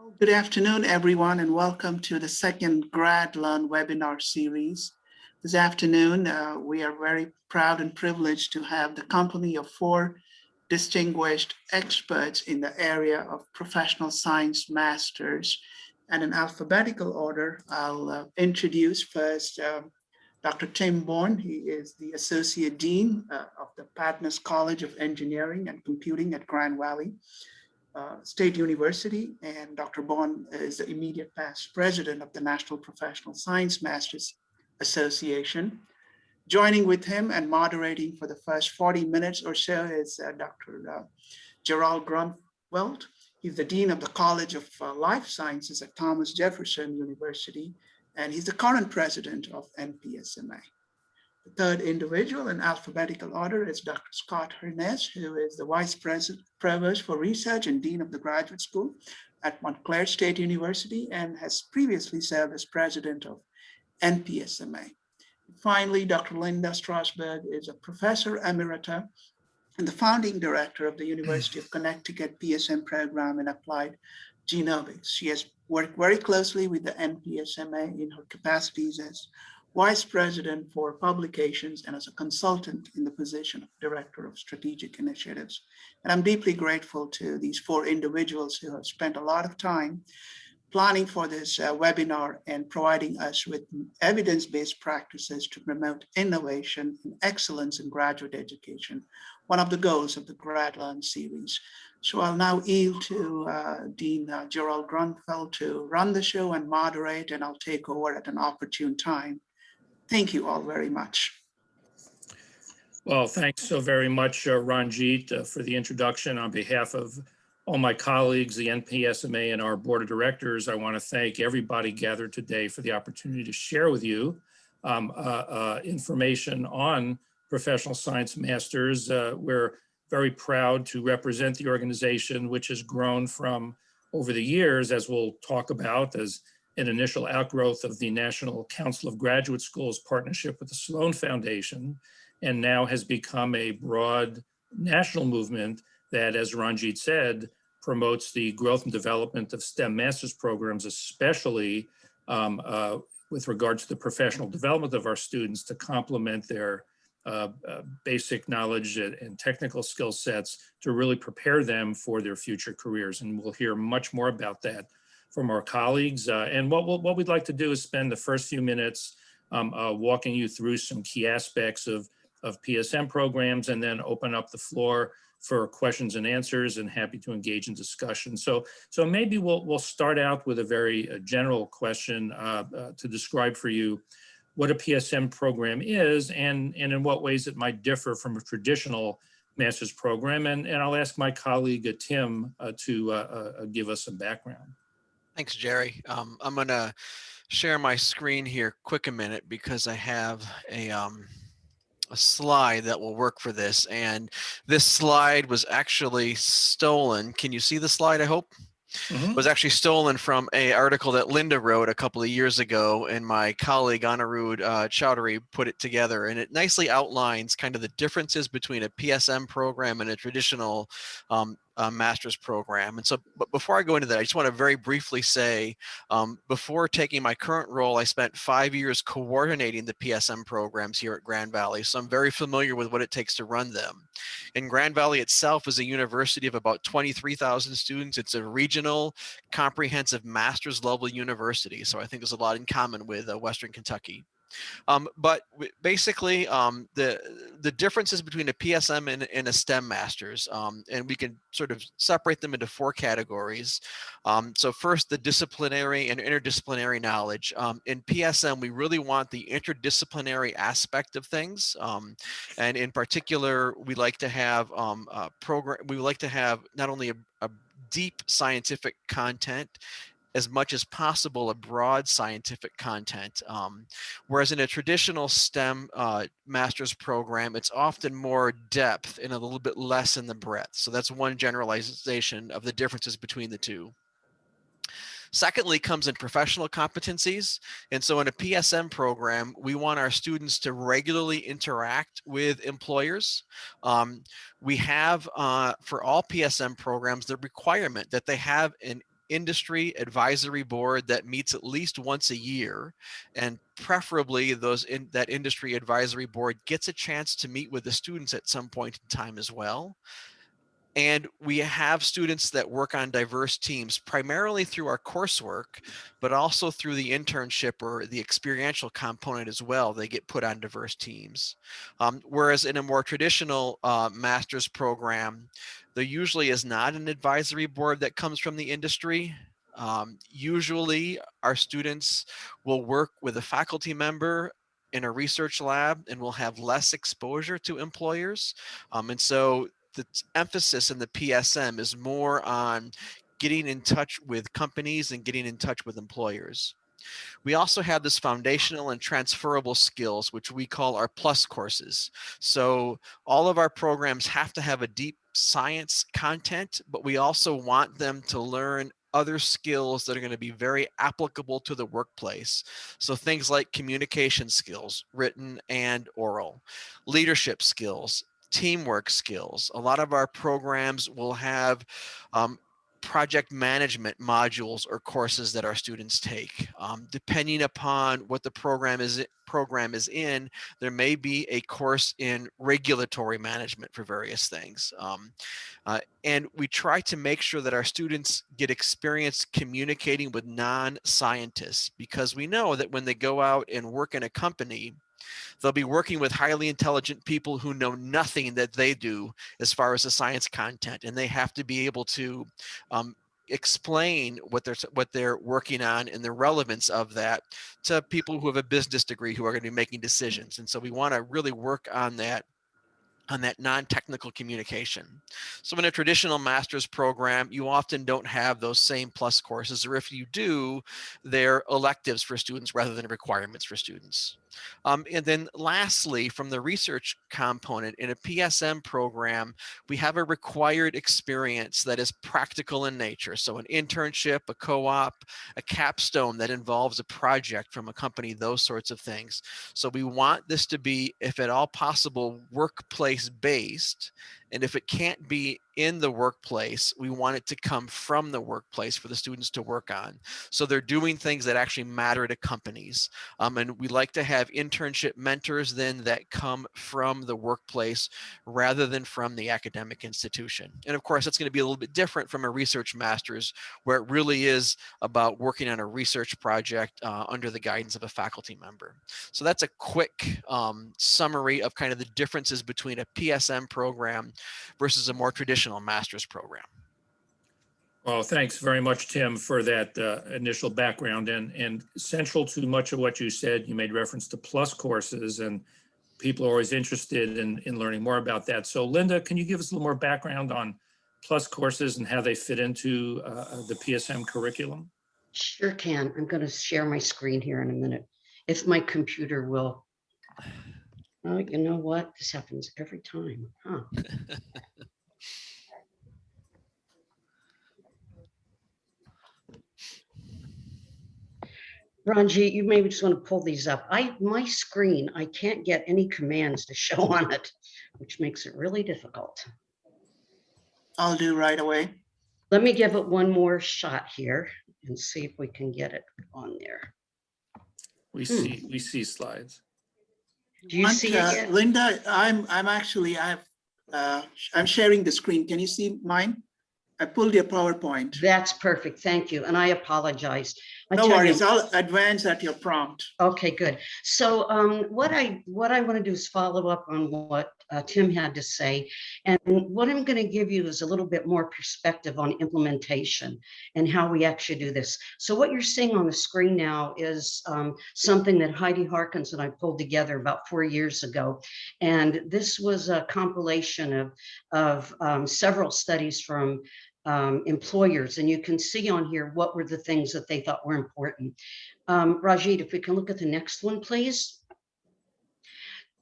Well, good afternoon, everyone, and welcome to the second GRADLEARN webinar series. This afternoon, we are very proud and privileged to have the company of four distinguished experts in the area of professional science masters. And in alphabetical order, I'll introduce first Dr. Tim Bourne. He is the Associate Dean of the Patmos College of Engineering and Computing at Grand Valley State University, and Dr. Bourne is the immediate past president of the National Professional Science Masters Association. Joining with him and moderating for the first 40 minutes or so is Dr. Gerald Grunfeld. He's the Dean of the College of Life Sciences at Thomas Jefferson University, and he's the current president of NPSMA. The third individual in alphabetical order is Dr. Scott Hernez, who is the Vice Provost for Research and Dean of the Graduate School at Montclair State University and has previously served as president of NPSMA. Finally, Dr. Linda Strasberg is a professor emerita and the founding director of the University of Connecticut PSM program in applied genomics. She has worked very closely with the NPSMA in her capacities as Vice President for Publications and as a consultant in the position of Director of Strategic Initiatives. And I'm deeply grateful to these four individuals who have spent a lot of time planning for this webinar and providing us with evidence-based practices to promote innovation and excellence in graduate education, one of the goals of the GRADLEARN series. So I'll now yield to Dean Gerald Grunfeld to run the show and moderate, and I'll take over at an opportune time. Thank you all very much. Well, thanks so very much, Ranjit, for the introduction. On behalf of all my colleagues, the NPSMA and our board of directors, I want to thank everybody gathered today for the opportunity to share with you information on professional science masters. We're very proud to represent the organization, which has grown from over the years, as we'll talk about, as an initial outgrowth of the National Council of Graduate Schools partnership with the Sloan Foundation, and now has become a broad national movement that, as Ranjit said, promotes the growth and development of STEM master's programs, especially with regard to the professional development of our students to complement their basic knowledge and technical skill sets to really prepare them for their future careers. And we'll hear much more about that from our colleagues. And what we'd like to do is spend the first few minutes walking you through some key aspects of PSM programs, and then open up the floor for questions and answers, and happy to engage in discussion. So maybe we'll start out with a very general question to describe for you what a PSM program is and in what ways it might differ from a traditional master's program. And I'll ask my colleague, Tim, to give us some background. Thanks, Jerry. I'm going to share my screen here quick a minute because I have a slide that will work for this. And this slide was actually stolen. Can you see the slide, I hope? Mm-hmm. Was actually stolen from an article that Linda wrote a couple of years ago, and my colleague Anirudh Chowdhury put it together, and it nicely outlines kind of the differences between a PSM program and a traditional master's program. And so, but before I go into that, I just want to very briefly say, before taking my current role, I spent 5 years coordinating the PSM programs here at Grand Valley. So I'm very familiar with what it takes to run them. And Grand Valley itself is a university of about 23,000 students. It's a regional comprehensive master's level university. So I think there's a lot in common with Western Kentucky. But basically, the differences between a PSM and a STEM master's, and we can sort of separate them into four categories. So first, the disciplinary and interdisciplinary knowledge. In PSM, we really want the interdisciplinary aspect of things, and in particular, we like to have we like to have not only a deep scientific content, as much as possible a broad scientific content. Whereas in a traditional STEM master's program, it's often more depth and a little bit less in the breadth. So that's one generalization of the differences between the two. Secondly comes in professional competencies. And so in a PSM program, we want our students to regularly interact with employers. We have, for all PSM programs, the requirement that they have an industry advisory board that meets at least once a year, and preferably that industry advisory board gets a chance to meet with the students at some point in time as well. And we have students that work on diverse teams, primarily through our coursework, but also through the internship or the experiential component as well. They get put on diverse teams. Whereas in a more traditional master's program, there usually is not an advisory board that comes from the industry. Usually our students will work with a faculty member in a research lab and will have less exposure to employers. And so the emphasis in the PSM is more on getting in touch with companies and getting in touch with employers. We also have this foundational and transferable skills, which we call our plus courses. So all of our programs have to have a deep science content, but we also want them to learn other skills that are going to be very applicable to the workplace. So things like communication skills, written and oral, leadership skills, teamwork skills. A lot of our programs will have project management modules or courses that our students take. Depending upon what the program is in, there may be a course in regulatory management for various things. And we try to make sure that our students get experience communicating with non-scientists, because we know that when they go out and work in a company, they'll be working with highly intelligent people who know nothing that they do as far as the science content, and they have to be able to explain what they're working on and the relevance of that to people who have a business degree who are going to be making decisions. And so we want to really work on that non-technical communication. So in a traditional master's program, you often don't have those same plus courses, or if you do, they're electives for students rather than requirements for students. And then lastly, from the research component, in a PSM program, we have a required experience that is practical in nature. So an internship, a co-op, a capstone that involves a project from a company, those sorts of things. So we want this to be, if at all possible, workplace based. And if it can't be in the workplace, we want it to come from the workplace for the students to work on. So they're doing things that actually matter to companies. And we like to have internship mentors then that come from the workplace rather than from the academic institution. And of course, that's going to be a little bit different from a research master's, where it really is about working on a research project under the guidance of a faculty member. So that's a quick summary of kind of the differences between a PSM program versus a more traditional master's program. Well, thanks very much, Tim, for that initial background. And central to much of what you said, you made reference to plus courses, and people are always interested in learning more about that. So Linda, can you give us a little more background on plus courses and how they fit into the PSM curriculum? Sure can. I'm going to share my screen here in a minute. If my computer will. Oh, you know what? This happens every time, huh? Ranjit, you maybe just want to pull these up. My screen, I can't get any commands to show on it, which makes it really difficult. I'll do right away. Let me give it one more shot here and see if we can get it on there. We see slides. Do you see it yet? Linda, I'm sharing the screen. Can you see mine? I pulled your PowerPoint. That's perfect. Thank you. And I apologize. No worries. I'll advance at your prompt. Okay, good. So what I want to do is follow up on what Tim had to say. And what I'm going to give you is a little bit more perspective on implementation and how we actually do this. So what you're seeing on the screen now is something that Heidi Harkins and I pulled together about 4 years ago. And this was a compilation of several studies from employers, and you can see on here what were the things that they thought were important. Rajit, if we can look at the next one, please.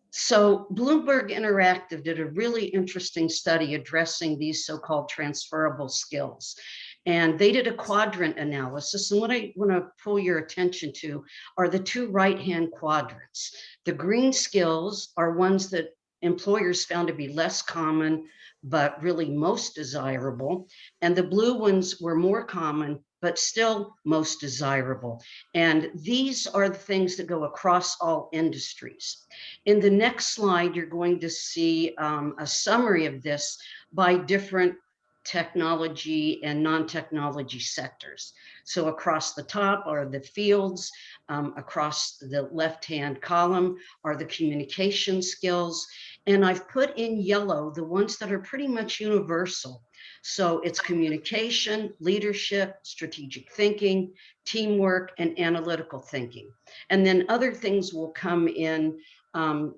So Bloomberg Interactive did a really interesting study addressing these so-called transferable skills. And they did a quadrant analysis. And what I want to pull your attention to are the two right-hand quadrants. The green skills are ones that employers found to be less common, but really most desirable. And the blue ones were more common, but still most desirable. And these are the things that go across all industries. In the next slide, you're going to see a summary of this by different technology and non-technology sectors. So across the top are the fields, across the left-hand column are the communication skills, and I've put in yellow the ones that are pretty much universal. So it's communication, leadership, strategic thinking, teamwork, and analytical thinking. And then other things will come in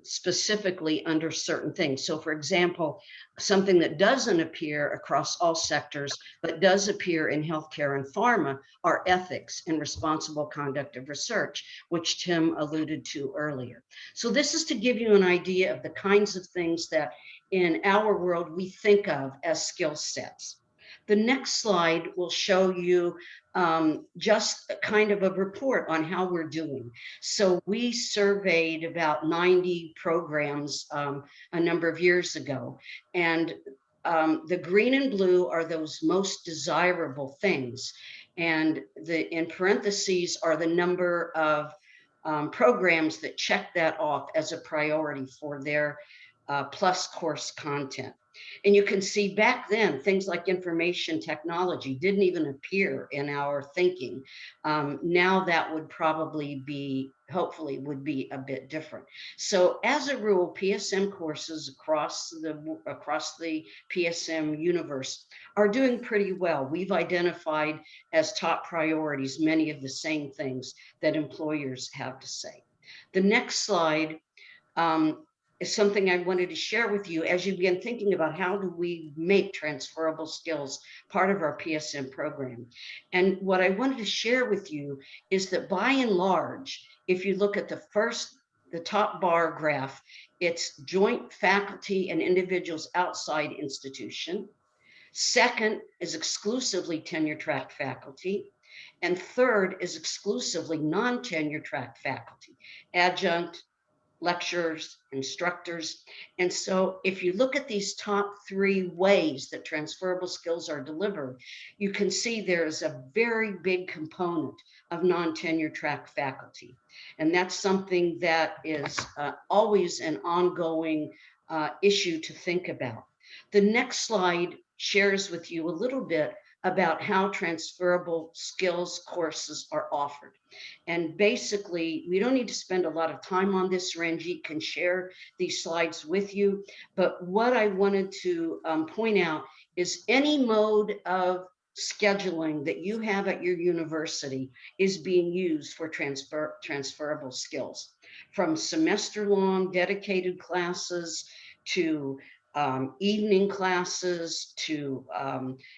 specifically under certain things. So for example, something that doesn't appear across all sectors, but does appear in healthcare and pharma are ethics and responsible conduct of research, which Tim alluded to earlier. So this is to give you an idea of the kinds of things that in our world we think of as skill sets. The next slide will show you just a kind of a report on how we're doing. So we surveyed about 90 programs a number of years ago, and the green and blue are those most desirable things. And in parentheses are the number of programs that check that off as a priority for their plus course content. And you can see back then, things like information technology didn't even appear in our thinking. Now that would probably be, hopefully would be a bit different. So as a rule, PSM courses across the PSM universe are doing pretty well. We've identified as top priorities many of the same things that employers have to say. The next slide is something I wanted to share with you as you begin thinking about how do we make transferable skills part of our PSM program. And what I wanted to share with you is that by and large, if you look at the top bar graph, it's joint faculty and individuals outside institution. Second is exclusively tenure track faculty. And third is exclusively non-tenure track faculty, adjunct, lecturers, instructors. And so if you look at these top three ways that transferable skills are delivered, you can see there's a very big component of non-tenure track faculty. And that's something that is always an ongoing issue to think about. The next slide shares with you a little bit about how transferable skills courses are offered. And basically, we don't need to spend a lot of time on this. Ranjit can share these slides with you. But what I wanted to point out is any mode of scheduling that you have at your university is being used for transferable skills, from semester-long dedicated classes to evening classes to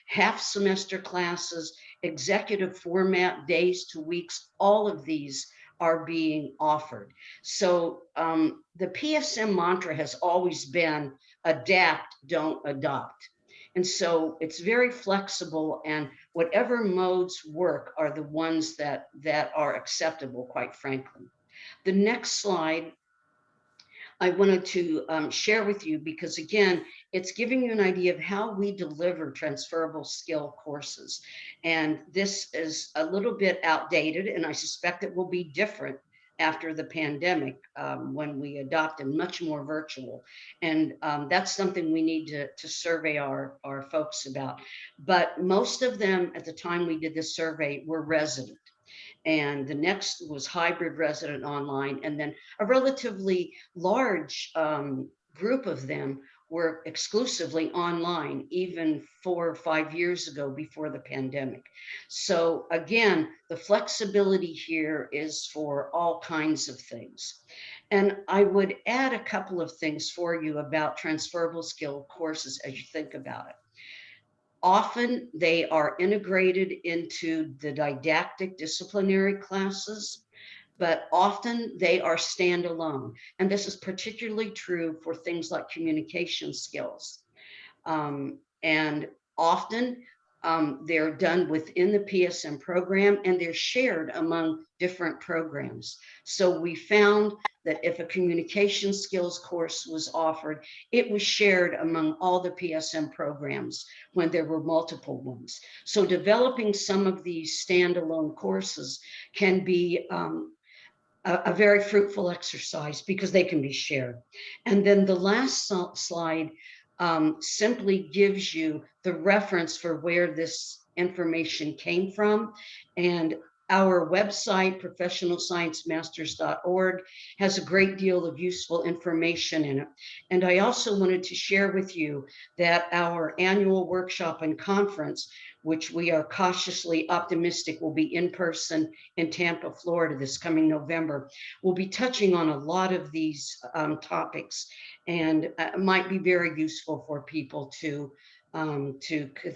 half semester classes, executive format days to weeks, all of these are being offered. So the PSM mantra has always been adapt, don't adopt. And so it's very flexible, and whatever modes work are the ones that are acceptable, quite frankly. The next slide I wanted to share with you because, again, it's giving you an idea of how we deliver transferable skill courses. And this is a little bit outdated, and I suspect it will be different after the pandemic when we adopted much more virtual. And that's something we need to survey our folks about. But most of them at the time we did this survey were resident. And the next was hybrid resident online. And then a relatively large group of them were exclusively online, even 4 or 5 years ago before the pandemic. So again, the flexibility here is for all kinds of things. And I would add a couple of things for you about transferable skill courses as you think about it. Often they are integrated into the didactic disciplinary classes, but often they are standalone. And this is particularly true for things like communication skills. And often They're done within the PSM program, and they're shared among different programs. So we found that if a communication skills course was offered, it was shared among all the PSM programs when there were multiple ones. So developing some of these standalone courses can be a very fruitful exercise because they can be shared. And then the last slide simply gives you the reference for where this information came from. And our website, professionalsciencemasters.org, has a great deal of useful information in it. And I also wanted to share with you that our annual workshop and conference, which we are cautiously optimistic will be in person in Tampa, Florida this coming November, will be touching on a lot of these topics, and might be very useful for people to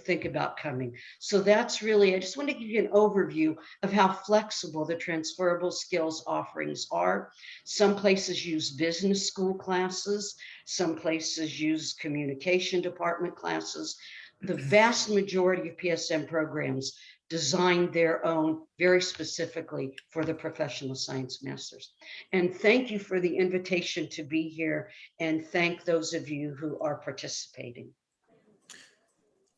think about coming. So that's really, I just want to give you an overview of how flexible the transferable skills offerings are. Some places use business school classes, some places use communication department classes. The vast majority of PSM programs design their own very specifically for the professional science masters. And thank you for the invitation to be here, and thank those of you who are participating.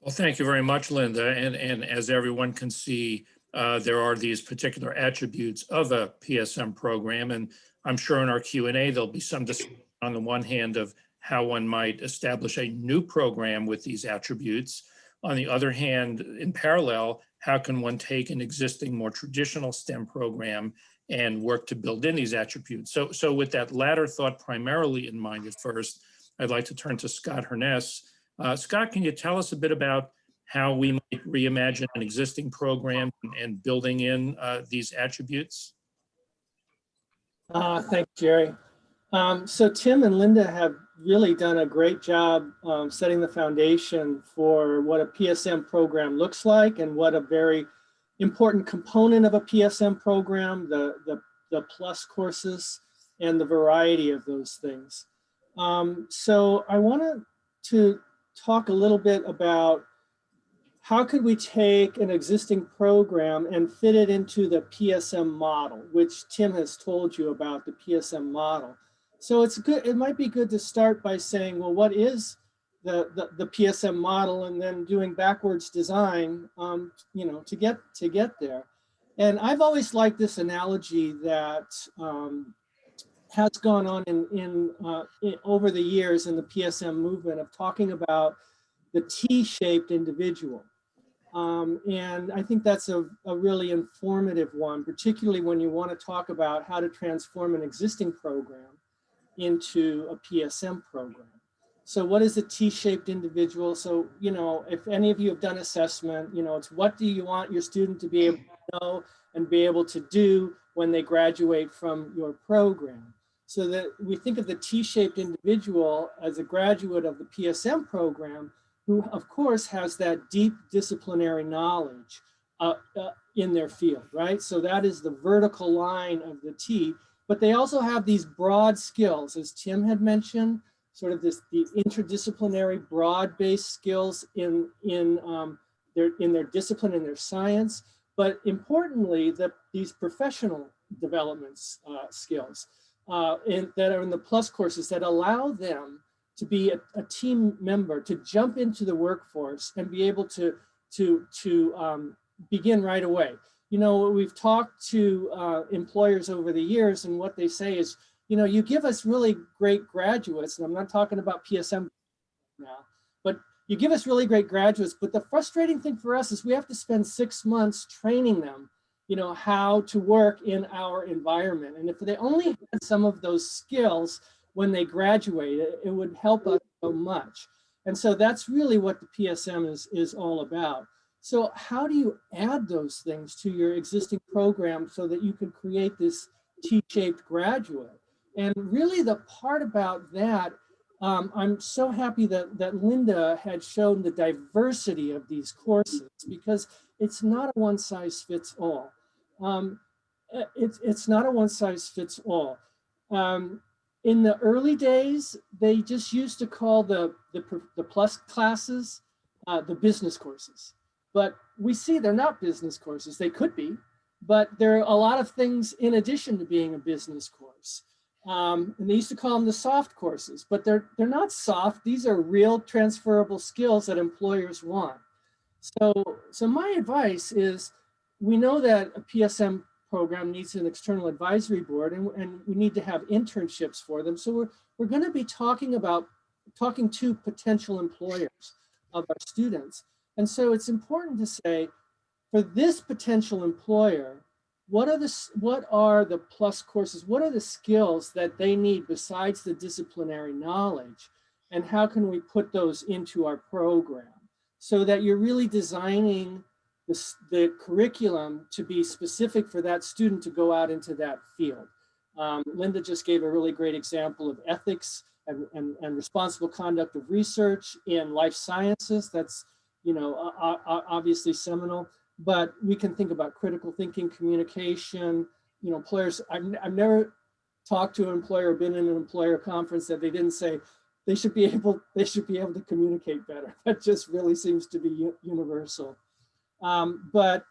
Well, thank you very much, Linda. And as everyone can see, there are these particular attributes of a PSM program. And I'm sure in our Q&A, there'll be some discussion on the one hand of how one might establish a new program with these attributes. On the other hand, in parallel, how can one take an existing more traditional STEM program and work to build in these attributes? So with that latter thought primarily in mind at first, I'd like to turn to Scott Hurness. Scott, can you tell us a bit about how we might reimagine an existing program and building in these attributes? Thanks, Jerry. So Tim and Linda have really done a great job setting the foundation for what a PSM program looks like and what a very important component of a PSM program, the plus courses and the variety of those things. So I wanted to talk a little bit about how could we take an existing program and fit it into the PSM model, which Tim has told you about the PSM model. So it's good, it might be good to start by saying, well, what is the PSM model, and then doing backwards design, you know, to get there. And I've always liked this analogy that has gone on over the years in the PSM movement of talking about the T-shaped individual. And I think that's a really informative one, particularly when you want to talk about how to transform an existing program into a PSM program. So what is a T-shaped individual? So, you know, if any of you have done assessment, you know, it's what do you want your student to be able to know and be able to do when they graduate from your program. So that we think of the T-shaped individual as a graduate of the PSM program, who of course has that deep disciplinary knowledge in their field, right? So that is the vertical line of the T, but they also have these broad skills, as Tim had mentioned, sort of the interdisciplinary broad-based skills in their discipline, in their science, but importantly, these professional developments skills that are in the plus courses that allow them to be a team member, to jump into the workforce and be able to begin right away. You know, we've talked to employers over the years, and what they say is, you know, you give us really great graduates, and I'm not talking about PSM now, but you give us really great graduates, but the frustrating thing for us is we have to spend 6 months training them, you know, how to work in our environment. And if they only had some of those skills when they graduate, it would help us so much. And so that's really what the PSM is all about. So how do you add those things to your existing program so that you can create this T-shaped graduate? And really the part about that, I'm so happy that Linda had shown the diversity of these courses, because it's not a one size fits all. It's not a one size fits all. In the early days, they just used to call the plus classes the business courses. but we see they're not business courses. They could be, but there are a lot of things in addition to being a business course. And they used to call them the soft courses, but they're not soft. These are real transferable skills that employers want. So my advice is, we know that a PSM program needs an external advisory board, and we need to have internships for them. So we're going to be talking to potential employers of our students. And so it's important to say, for this potential employer, what are the plus courses? What are the skills that they need besides the disciplinary knowledge? And how can we put those into our program so that you're really designing the curriculum to be specific for that student to go out into that field. Linda just gave a really great example of ethics and responsible conduct of research in life sciences. That's, obviously seminal, but we can think about critical thinking, communication. Employers, I've never talked to an employer or been in an employer conference that they didn't say they should be able to communicate better. That just really seems to be universal. But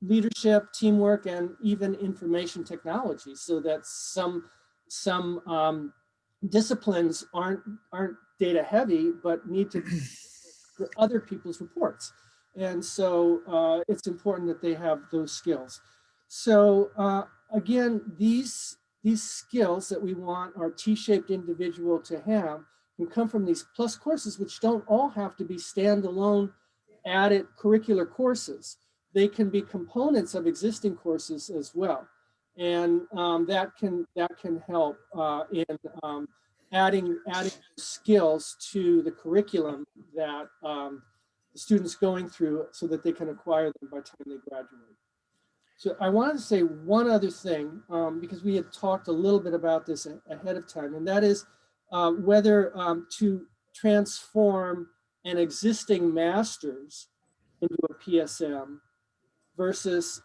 leadership, teamwork, and even information technology, so that some disciplines aren't data heavy, but need to for other people's reports. And so it's important that they have those skills. So again, these skills that we want our T-shaped individual to have can come from these plus courses, which don't all have to be standalone added curricular courses. They can be components of existing courses as well. And that can help in adding skills to the curriculum that the students going through, so that they can acquire them by the time they graduate. So I wanted to say one other thing, because we had talked a little bit about this ahead of time, and that is whether to transform an existing master's into a PSM versus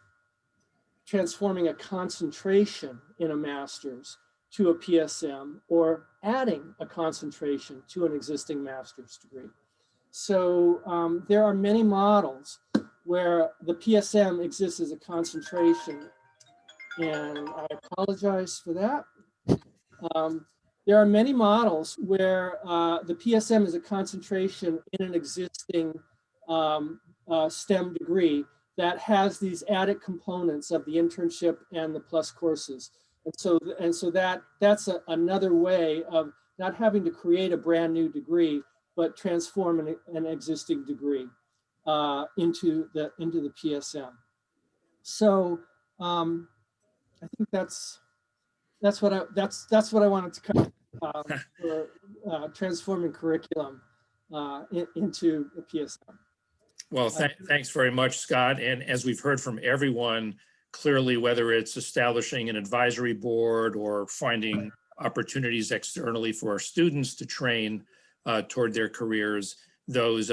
transforming a concentration in a master's to a PSM, or adding a concentration to an existing master's degree. So there are many models where the PSM exists as a concentration, and I apologize for that. There are many models where the PSM is a concentration in an existing STEM degree that has these added components of the internship and the plus courses. And so that's another way of not having to create a brand new degree, but transform an existing degree into the PSM. So I think that's what I wanted to cover for transforming curriculum into a PSM. Well, thanks very much, Scott. And as we've heard from everyone, clearly, whether it's establishing an advisory board or finding opportunities externally for our students to train toward their careers, those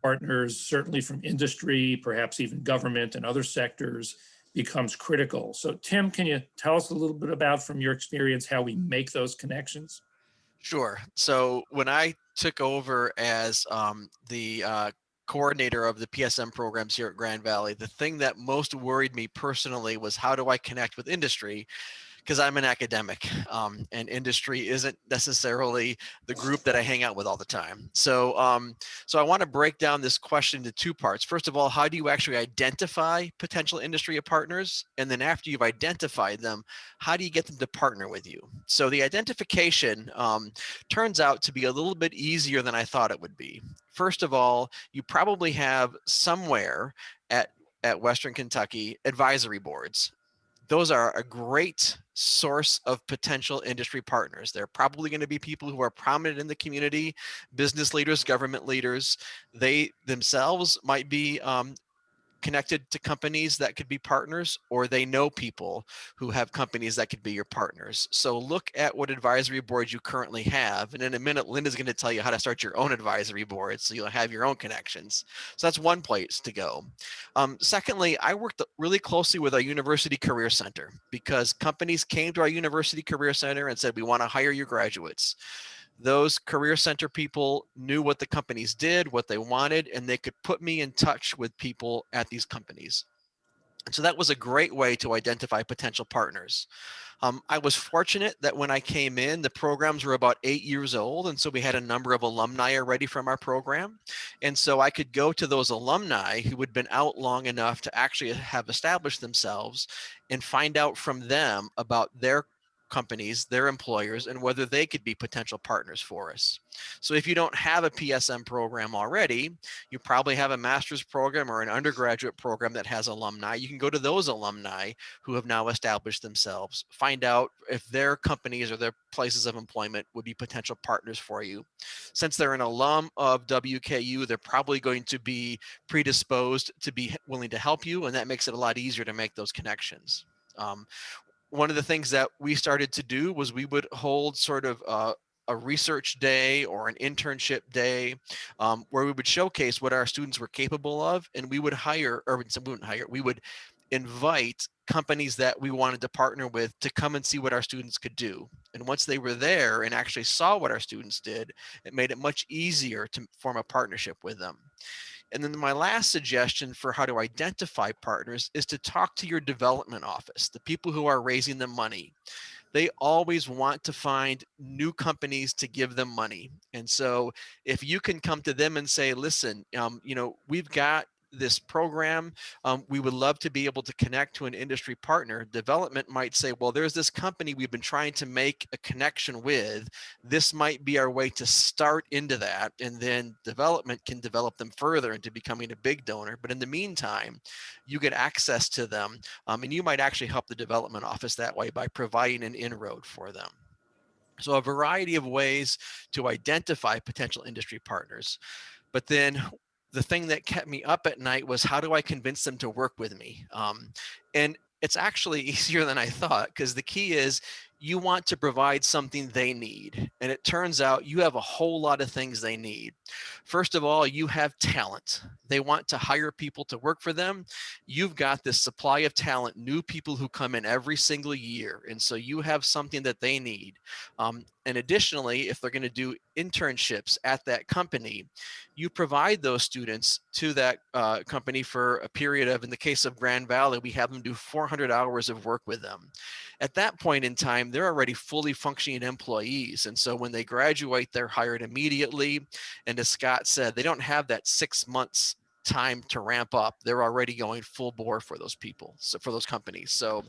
partners, certainly from industry, perhaps even government and other sectors, becomes critical. So Tim, can you tell us a little bit about, from your experience, how we make those connections? Sure. So when I took over as the coordinator of the PSM programs here at Grand Valley, the thing that most worried me personally was, how do I connect with industry? Because I'm an academic, and industry isn't necessarily the group that I hang out with all the time. So I want to break down this question into two parts. First of all, how do you actually identify potential industry partners? And then after you've identified them, how do you get them to partner with you? So the identification turns out to be a little bit easier than I thought it would be. First of all, you probably have somewhere at Western Kentucky advisory boards. Those are a great source of potential industry partners. They're probably going to be people who are prominent in the community, business leaders, government leaders. They themselves might be connected to companies that could be partners, or they know people who have companies that could be your partners. So look at what advisory boards you currently have. And in a minute, Linda's going to tell you how to start your own advisory board, so you'll have your own connections. So that's one place to go. Secondly, I worked really closely with our University Career Center, because companies came to our University Career Center and said, we want to hire your graduates. those career center people knew what the companies did, what they wanted, and they could put me in touch with people at these companies. And so that was a great way to identify potential partners. I was fortunate that when I came in, the programs were about 8 years old. And so we had a number of alumni already from our program. And so I could go to those alumni who had been out long enough to actually have established themselves and find out from them about their companies, their employers, and whether they could be potential partners for us. So if you don't have a PSM program already, you probably have a master's program or an undergraduate program that has alumni. You can go to those alumni who have now established themselves, find out if their companies or their places of employment would be potential partners for you. Since they're an alum of WKU, they're probably going to be predisposed to be willing to help you, and that makes it a lot easier to make those connections. One of the things that we started to do was we would hold sort of a research day or an internship day where we would showcase what our students were capable of, and we would hire, or we wouldn't hire, we would invite companies that we wanted to partner with to come and see what our students could do. And once they were there and actually saw what our students did, it made it much easier to form a partnership with them. And then my last suggestion for how to identify partners is to talk to your development office, the people who are raising the money. They always want to find new companies to give them money. And so if you can come to them and say, listen, we've got this program, we would love to be able to connect to an industry partner. Development might say, well, there's this company we've been trying to make a connection with. This might be our way to start into that. And then development can develop them further into becoming a big donor. But in the meantime, you get access to them. And you might actually help the development office that way by providing an inroad for them. So a variety of ways to identify potential industry partners. But then the thing that kept me up at night was, how do I convince them to work with me? And it's actually easier than I thought, because the key is you want to provide something they need. And it turns out you have a whole lot of things they need. First of all, you have talent. They want to hire people to work for them. You've got this supply of talent, new people who come in every single year. And so you have something that they need. And additionally, if they're going to do internships at that company, you provide those students to that company for a period of, in the case of Grand Valley, we have them do 400 hours of work with them. At that point in time, they're already fully functioning employees. And so when they graduate, they're hired immediately. And as Scott said, they don't have that 6 months time to ramp up. They're already going full bore for those people, so for those companies. So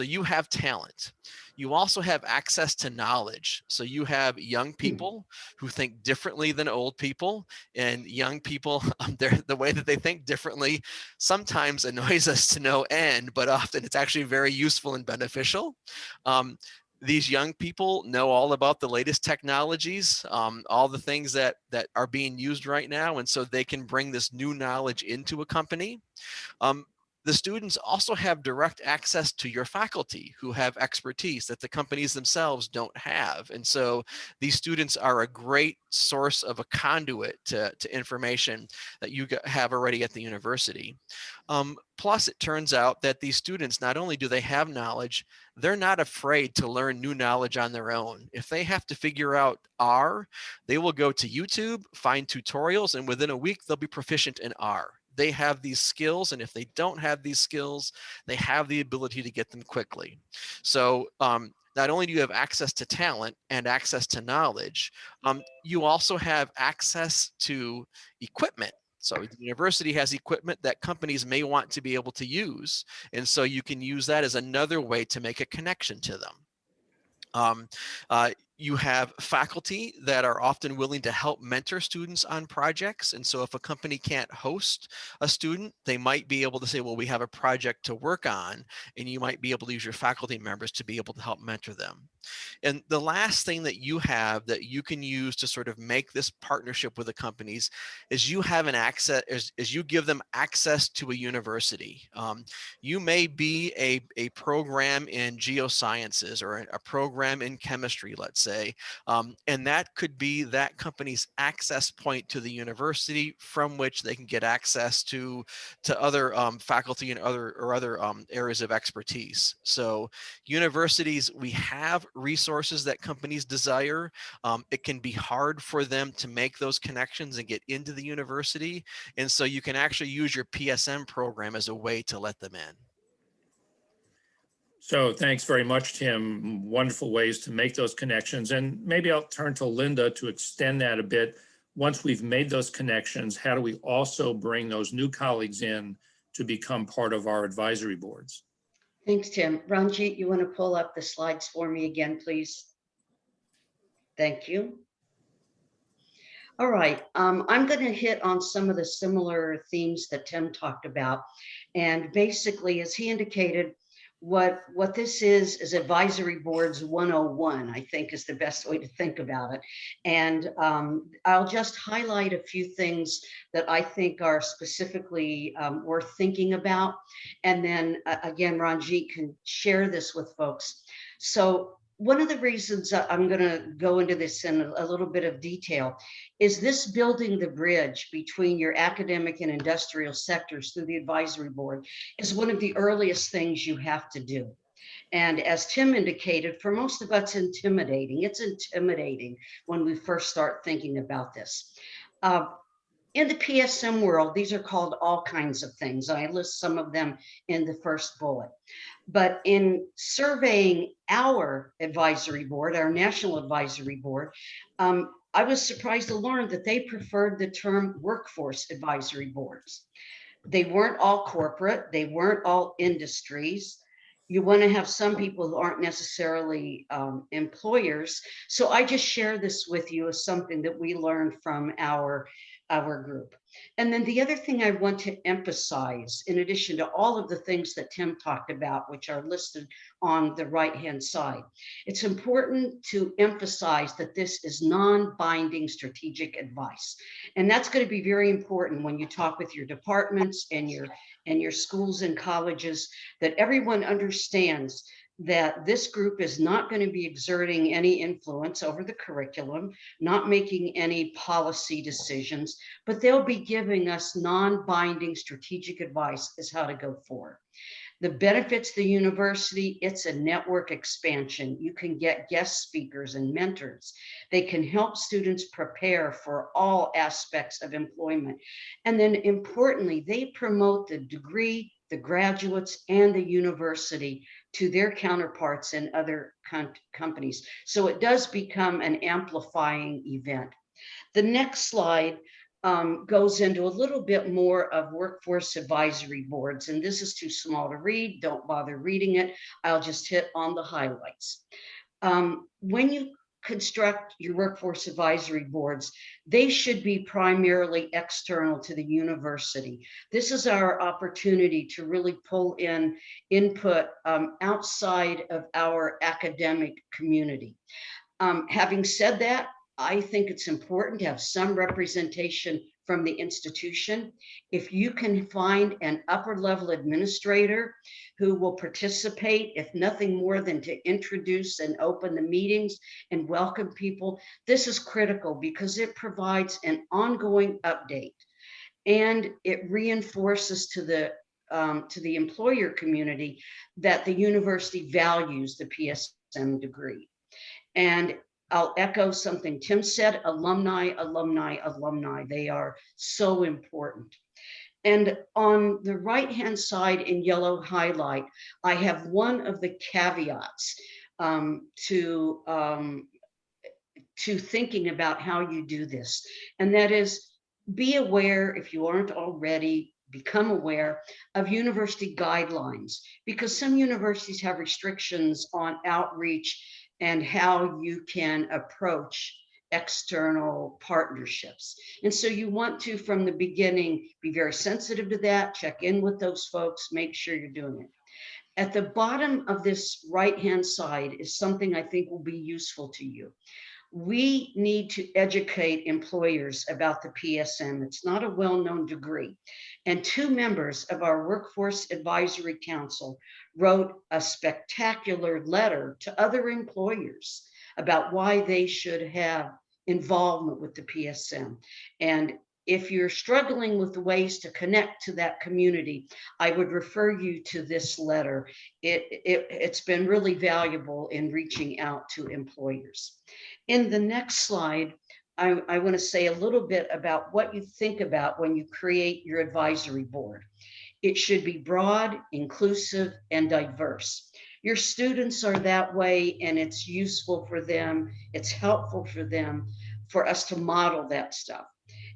you have talent. You also have access to knowledge. So you have young people who think differently than old people, and young people, the way that they think differently sometimes annoys us to no end, but often it's actually very useful and beneficial. These young people know all about the latest technologies, all the things that are being used right now, and so they can bring this new knowledge into a company. The students also have direct access to your faculty who have expertise that the companies themselves don't have. And so these students are a great source of a conduit to information that you have already at the university. Plus, it turns out that these students, not only do they have knowledge, they're not afraid to learn new knowledge on their own. If they have to figure out R, they will go to YouTube, find tutorials, and within a week, they'll be proficient in R. They have these skills, and if they don't have these skills, they have the ability to get them quickly. So not only do you have access to talent and access to knowledge, you also have access to equipment. So the university has equipment that companies may want to be able to use. And so you can use that as another way to make a connection to them. You have faculty that are often willing to help mentor students on projects. And so if a company can't host a student, they might be able to say, well, we have a project to work on, and you might be able to use your faculty members to be able to help mentor them. And the last thing that you have that you can use to sort of make this partnership with the companies is you have an access, is you give them access to a university. You may be a program in geosciences or a program in chemistry, let's say. And that could be that company's access point to the university from which they can get access to other faculty and other areas of expertise. So universities, we have resources that companies desire. It can be hard for them to make those connections and get into the university. And so you can actually use your PSM program as a way to let them in. So thanks very much, Tim. Wonderful ways to make those connections. And maybe I'll turn to Linda to extend that a bit. Once we've made those connections, how do we also bring those new colleagues in to become part of our advisory boards? Thanks, Tim. Ranjit, you want to pull up the slides for me again, please? Thank you. All right, I'm going to hit on some of the similar themes that Tim talked about. And basically, as he indicated, what this is advisory boards 101, I think is the best way to think about it. And I'll just highlight a few things that I think are specifically worth thinking about. And then again, Ranjit can share this with folks. So one of the reasons I'm going to go into this in a little bit of detail is this building the bridge between your academic and industrial sectors through the advisory board is one of the earliest things you have to do. And as Tim indicated, for most of us, intimidating. It's intimidating when we first start thinking about this. In the PSM world, these are called all kinds of things. I list some of them in the first bullet. But in surveying our advisory board, our national advisory board, I was surprised to learn that they preferred the term workforce advisory boards. They weren't all corporate, they weren't all industries. You want to have some people who aren't necessarily employers. So I just share this with you as something that we learned from our group. And then the other thing I want to emphasize, in addition to all of the things that Tim talked about, which are listed on the right-hand side, it's important to emphasize that this is non-binding strategic advice. And that's going to be very important when you talk with your departments and your schools and colleges, that everyone understands that this group is not going to be exerting any influence over the curriculum, not making any policy decisions, but they'll be giving us non-binding strategic advice as how to go forward. The benefits of the university, it's a network expansion. You can get guest speakers and mentors. They can help students prepare for all aspects of employment. And then importantly, they promote the degree, the graduates, and the university to their counterparts in other companies. So it does become an amplifying event. The next slide goes into a little bit more of workforce advisory boards, and this is too small to read. Don't bother reading it. I'll just hit on the highlights. When you construct your workforce advisory boards, they should be primarily external to the university. This is our opportunity to really pull in input outside of our academic community. Having said that, I think it's important to have some representation from the institution. If you can find an upper level administrator who will participate, if nothing more than to introduce and open the meetings and welcome people, this is critical because it provides an ongoing update and it reinforces to the employer community that the university values the PSM degree. And I'll echo something Tim said, alumni, alumni, alumni. They are so important. And on the right-hand side in yellow highlight, I have one of the caveats to thinking about how you do this. And that is, be aware, if you aren't already, become aware of university guidelines, because some universities have restrictions on outreach and how you can approach external partnerships. And so you want to, from the beginning, be very sensitive to that, check in with those folks, make sure you're doing it. At the bottom of this right-hand side is something I think will be useful to you. We need to educate employers about the PSM. It's not a well-known degree. And 2 members of our Workforce Advisory Council wrote a spectacular letter to other employers about why they should have involvement with the PSM. And if you're struggling with ways to connect to that community, I would refer you to this letter. It's been really valuable in reaching out to employers. In the next slide, I want to say a little bit about what you think about when you create your advisory board. It should be broad, inclusive, and diverse. Your students are that way, and it's useful for them. It's helpful for them for us to model that stuff.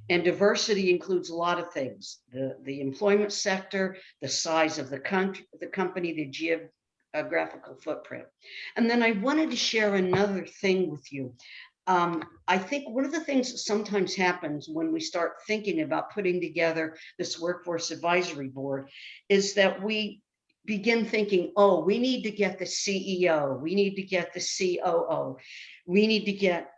And diversity includes a lot of things: the employment sector, the size of the country, the company, the geographical footprint. And then I wanted to share another thing with you. I think one of the things that sometimes happens when we start thinking about putting together this workforce advisory board is that we begin thinking, oh, we need to get the CEO, we need to get the COO, we need to get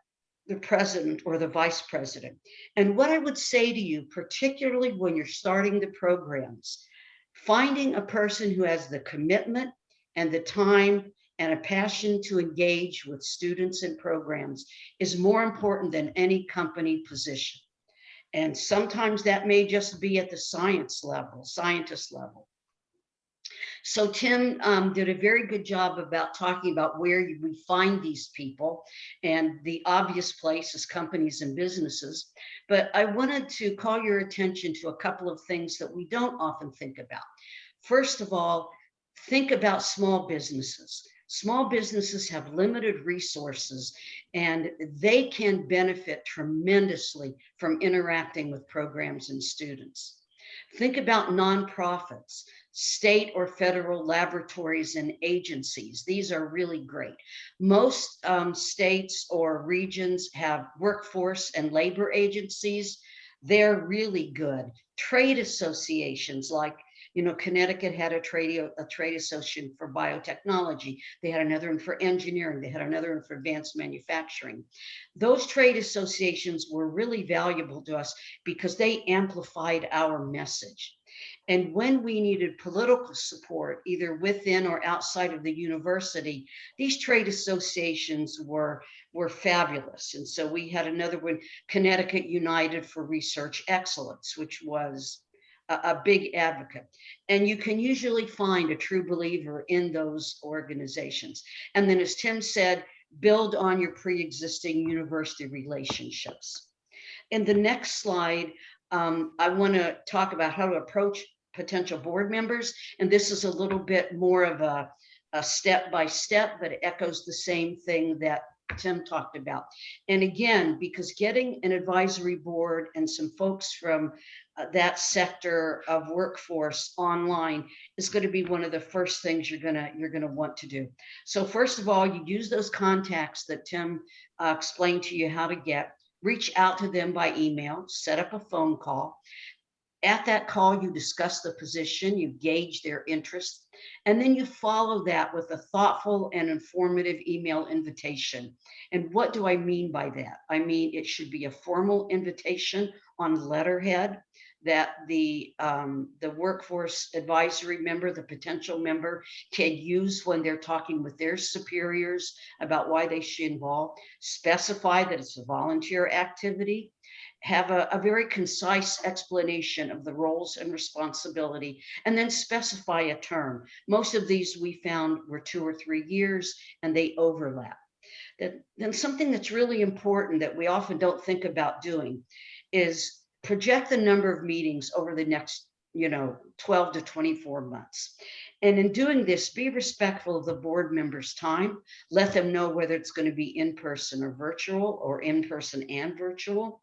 the president or the vice president. And what I would say to you, particularly when you're starting the programs, finding a person who has the commitment and the time and a passion to engage with students and programs is more important than any company position. And sometimes that may just be at the scientist level. So Tim did a very good job about talking about where we find these people, and the obvious place is companies and businesses. But I wanted to call your attention to a couple of things that we don't often think about. First of all, think about small businesses. Small businesses have limited resources, and they can benefit tremendously from interacting with programs and students. Think about nonprofits, state or federal laboratories and agencies. These are really great. Most states or regions have workforce and labor agencies. They're really good. Trade associations like, Connecticut had a trade association for biotechnology. They had another one for engineering. They had another one for advanced manufacturing. Those trade associations were really valuable to us because they amplified our message. And when we needed political support, either within or outside of the university, these trade associations were fabulous. And so we had another one, Connecticut United for Research Excellence, which was a big advocate. And you can usually find a true believer in those organizations. And then, as Tim said, build on your pre-existing university relationships. In the next slide, I want to talk about how to approach potential board members. And this is a little bit more of a step-by-step, but it echoes the same thing that Tim talked about. And again, because getting an advisory board and some folks from that sector of workforce online is going to be one of the first things you're going to want to do. So first of all, you use those contacts that Tim explained to you how to get. Reach out to them by email, set up a phone call. At that call, you discuss the position, you gauge their interest, and then you follow that with a thoughtful and informative email invitation. And what do I mean by that? I mean, it should be a formal invitation on letterhead that the workforce advisory member, the potential member, can use when they're talking with their superiors about why they should involve. Specify that it's a volunteer activity. Have a very concise explanation of the roles and responsibility, and then specify a term. Most of these we found were 2 or 3 years, and they overlap. Then something that's really important that we often don't think about doing is project the number of meetings over the next 12 to 24 months. And in doing this, be respectful of the board members' time. Let them know whether it's going to be in person or virtual, or in person and virtual.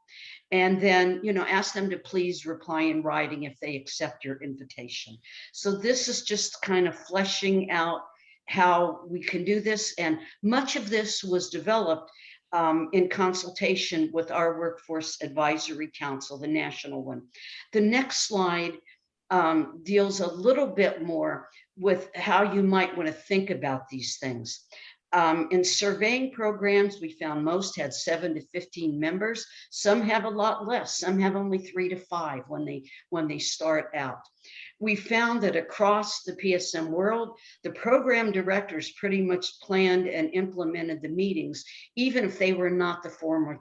And then, ask them to please reply in writing if they accept your invitation. So this is just kind of fleshing out how we can do this. And much of this was developed in consultation with our Workforce Advisory Council, the national one. The next slide deals a little bit more with how you might want to think about these things. In surveying programs, we found most had 7 to 15 members. Some have a lot less. Some have only 3 to 5 when they start out. We found that across the PSM world, the program directors pretty much planned and implemented the meetings, even if they were not the formal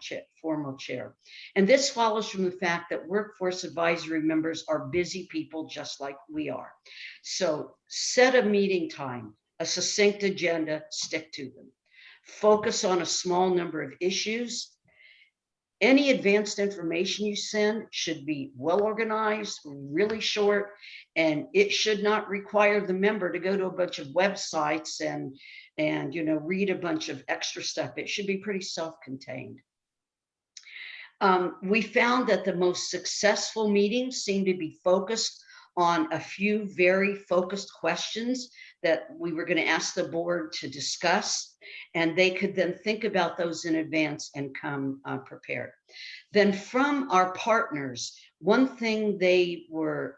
chair. And this follows from the fact that workforce advisory members are busy people just like we are. So set a meeting time, a succinct agenda, stick to them. Focus on a small number of issues. Any advanced information you send should be well organized, really short, and it should not require the member to go to a bunch of websites and read a bunch of extra stuff. It should be pretty self-contained. We found that the most successful meetings seem to be focused on a few very focused questions that we were going to ask the board to discuss, and they could then think about those in advance and come prepared. Then from our partners, one thing they were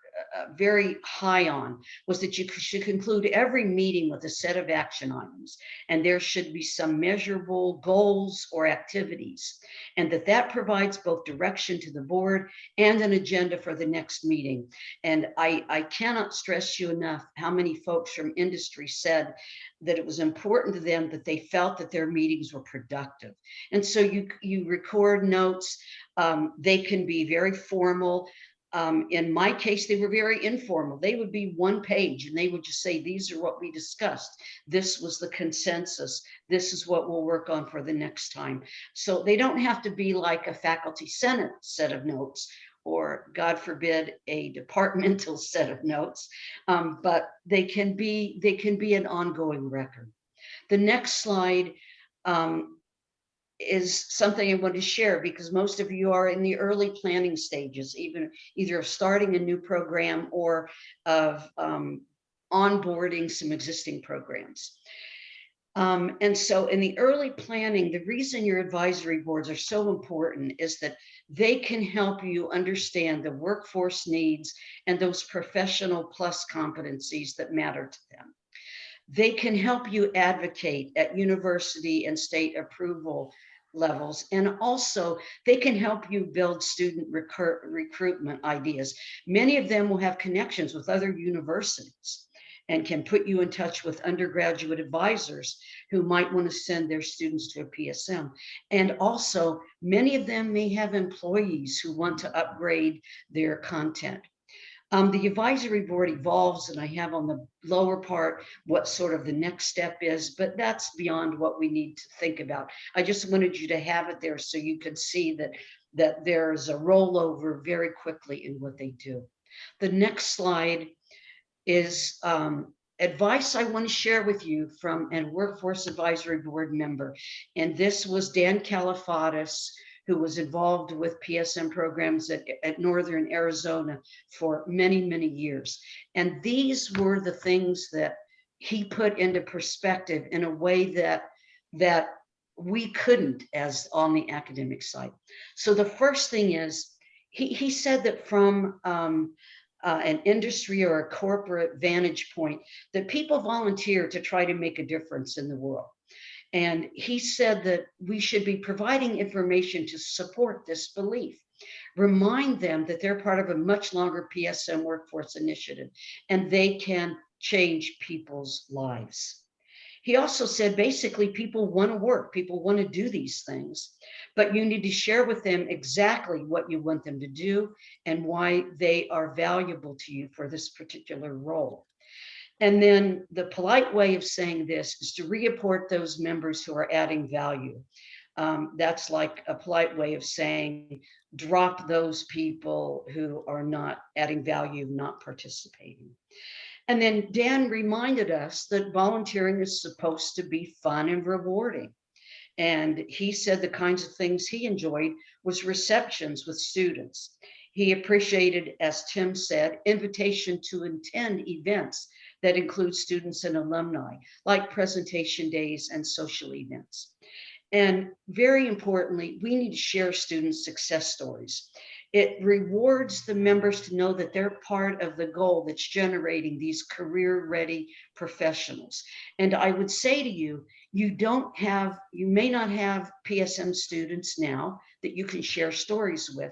very high on was that you should conclude every meeting with a set of action items, and there should be some measurable goals or activities, and that provides both direction to the board and an agenda for the next meeting. And I cannot stress you enough how many folks from industry said that it was important to them that they felt that their meetings were productive. And so you record notes. They can be very formal. In my case, they were very informal. They would be one page and they would just say, these are what we discussed. This was the consensus. This is what we'll work on for the next time. So they don't have to be like a faculty senate set of notes, or God forbid, a departmental set of notes, but they can be an ongoing record. The next slide is something I want to share because most of you are in the early planning stages, either of starting a new program or of onboarding some existing programs. And so in the early planning, the reason your advisory boards are so important is that they can help you understand the workforce needs and those professional plus competencies that matter to them. They can help you advocate at university and state approval levels, and also they can help you build student recruitment ideas. Many of them will have connections with other universities and can put you in touch with undergraduate advisors who might want to send their students to a PSM. And also, many of them may have employees who want to upgrade their content. The advisory board evolves, and I have on the lower part what sort of the next step is, but that's beyond what we need to think about. I just wanted you to have it there so you could see that there's a rollover very quickly in what they do. The next slide is advice I want to share with you from a workforce advisory board member. And this was Dan Kalifatis, who was involved with PSM programs at Northern Arizona for many, many years. And these were the things that he put into perspective in a way that we couldn't as on the academic side. So the first thing is, he said that from an industry or a corporate vantage point, that people volunteer to try to make a difference in the world. And he said that we should be providing information to support this belief. Remind them that they're part of a much longer PSM workforce initiative and they can change people's lives. He also said, basically, people want to work, people want to do these things, but you need to share with them exactly what you want them to do and why they are valuable to you for this particular role. And then the polite way of saying this is to re-report those members who are adding value. That's like a polite way of saying, drop those people who are not adding value, not participating. And then Dan reminded us that volunteering is supposed to be fun and rewarding. And he said the kinds of things he enjoyed was receptions with students. He appreciated, as Tim said, invitation to attend events that include students and alumni, like presentation days and social events. And very importantly, we need to share students' success stories. It rewards the members to know that they're part of the goal that's generating these career-ready professionals. And I would say to you, you may not have PSM students now that you can share stories with,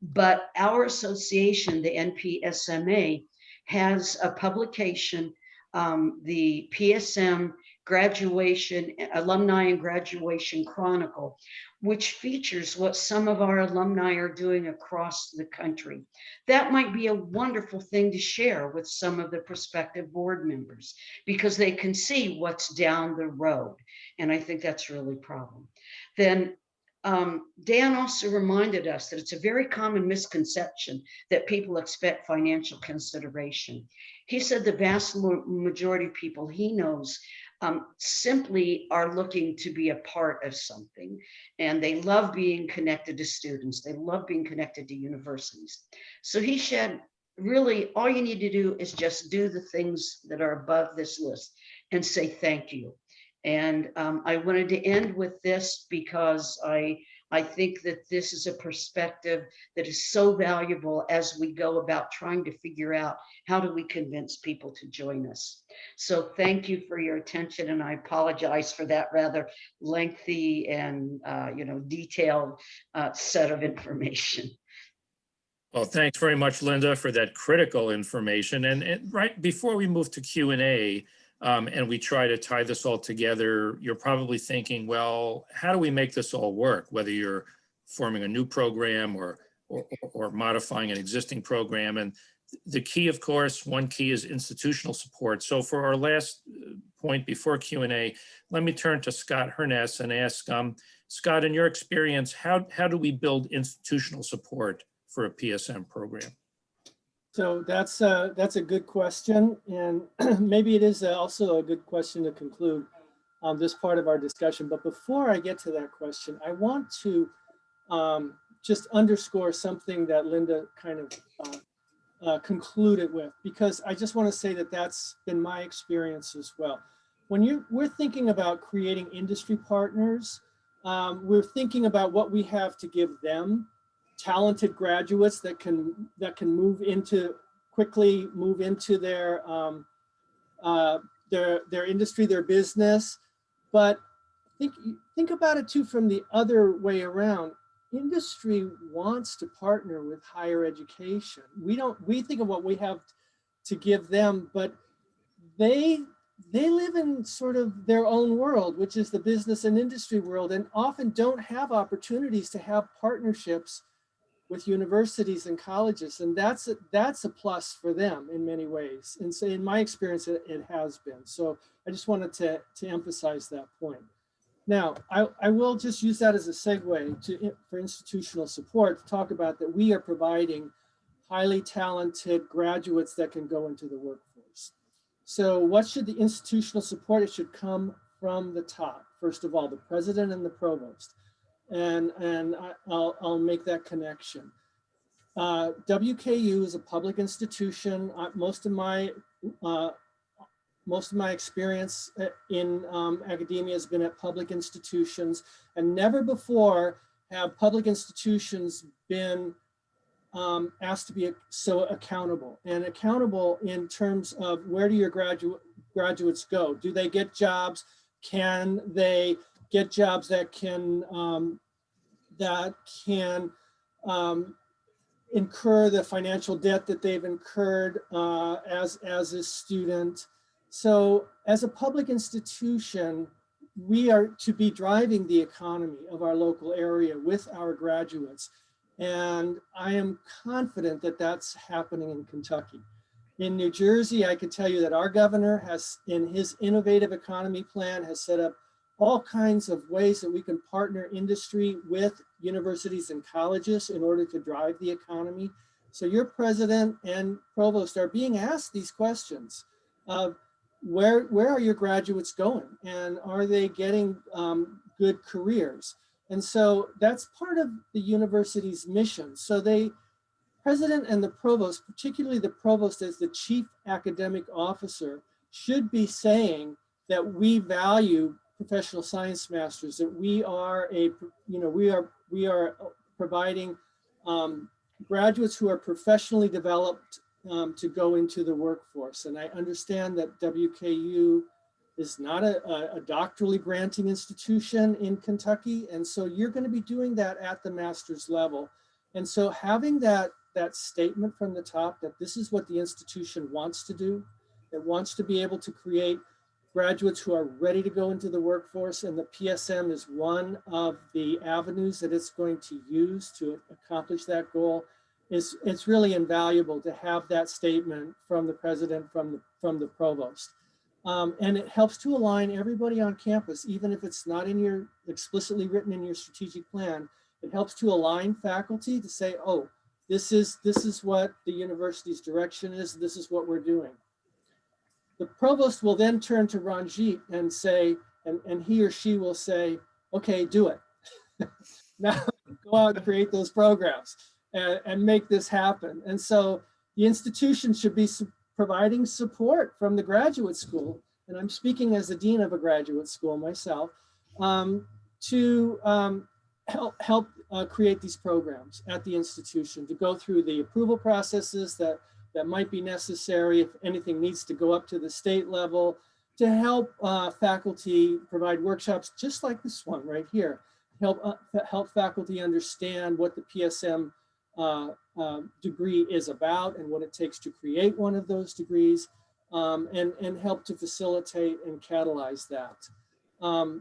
but our association, the NPSMA, has a publication, the PSM Graduation, Alumni and Graduation Chronicle, which features what some of our alumni are doing across the country. That might be a wonderful thing to share with some of the prospective board members because they can see what's down the road. And I think that's really a problem. Then Dan also reminded us that it's a very common misconception that people expect financial consideration. He said the vast majority of people he knows simply are looking to be a part of something, and they love being connected to students. They love being connected to universities. So he said, really, all you need to do is just do the things that are above this list and say thank you. And I wanted to end with this because I think that this is a perspective that is so valuable as we go about trying to figure out how do we convince people to join us. So thank you for your attention, and I apologize for that rather lengthy and detailed set of information. Well, thanks very much, Linda, for that critical information. And right before we move to Q&A, and we try to tie this all together, you're probably thinking, well, how do we make this all work? Whether you're forming a new program or modifying an existing program. And the key, of course, one key is institutional support. So for our last point before Q&A, let me turn to Scott Herness and ask, Scott, in your experience, how do we build institutional support for a PSM program? So that's a good question, and maybe it is also a good question to conclude this part of our discussion. But before I get to that question, I want to just underscore something that Linda kind of concluded with, because I just want to say that that's been my experience as well. When we're thinking about creating industry partners, we're thinking about what we have to give them. Talented graduates that can quickly move into their industry, their business. But think about it too from the other way around. Industry wants to partner with higher education. We think of what we have to give them, but they live in sort of their own world, which is the business and industry world, and often don't have opportunities to have partnerships with universities and colleges, and that's a plus for them in many ways. And so in my experience, it has been. So I just wanted to emphasize that point. Now, I will just use that as a segue for institutional support to talk about that we are providing highly talented graduates that can go into the workforce. So what should the institutional support? It should come from the top. First of all, the president and the provost. And I'll make that connection. WKU is a public institution. Most of my experience in academia has been at public institutions, and never before have public institutions been asked to be so accountable. And accountable in terms of where do your graduates go? Do they get jobs? Can they get jobs that can incur the financial debt that they've incurred as a student? So as a public institution, we are to be driving the economy of our local area with our graduates. And I am confident that that's happening in Kentucky. In New Jersey, I can tell you that our governor has, in his innovative economy plan, has set up all kinds of ways that we can partner industry with universities and colleges in order to drive the economy. So your president and provost are being asked these questions of where are your graduates going, and are they getting good careers? And so that's part of the university's mission. So president and the provost, particularly the provost as the chief academic officer, should be saying that we value professional science masters, that we are providing graduates who are professionally developed to go into the workforce. And I understand that WKU is not a doctorally granting institution in Kentucky. And so you're going to be doing that at the master's level. And so having that statement from the top that this is what the institution wants to do, it wants to be able to create graduates who are ready to go into the workforce, and the PSM is one of the avenues that it's going to use to accomplish that goal. It's really invaluable to have that statement from the president, from the provost. And it helps to align everybody on campus, even if it's not explicitly written in your strategic plan. It helps to align faculty to say, oh, this is what the university's direction is, this is what we're doing. The provost will then turn to Ranjit and say, and he or she will say, okay, do it. Now go out and create those programs and make this happen. And so the institution should be providing support from the graduate school, and I'm speaking as the dean of a graduate school myself, to help create these programs at the institution, to go through the approval processes that might be necessary if anything needs to go up to the state level, to help faculty provide workshops just like this one right here, help faculty understand what the PSM degree is about and what it takes to create one of those degrees, and help to facilitate and catalyze that.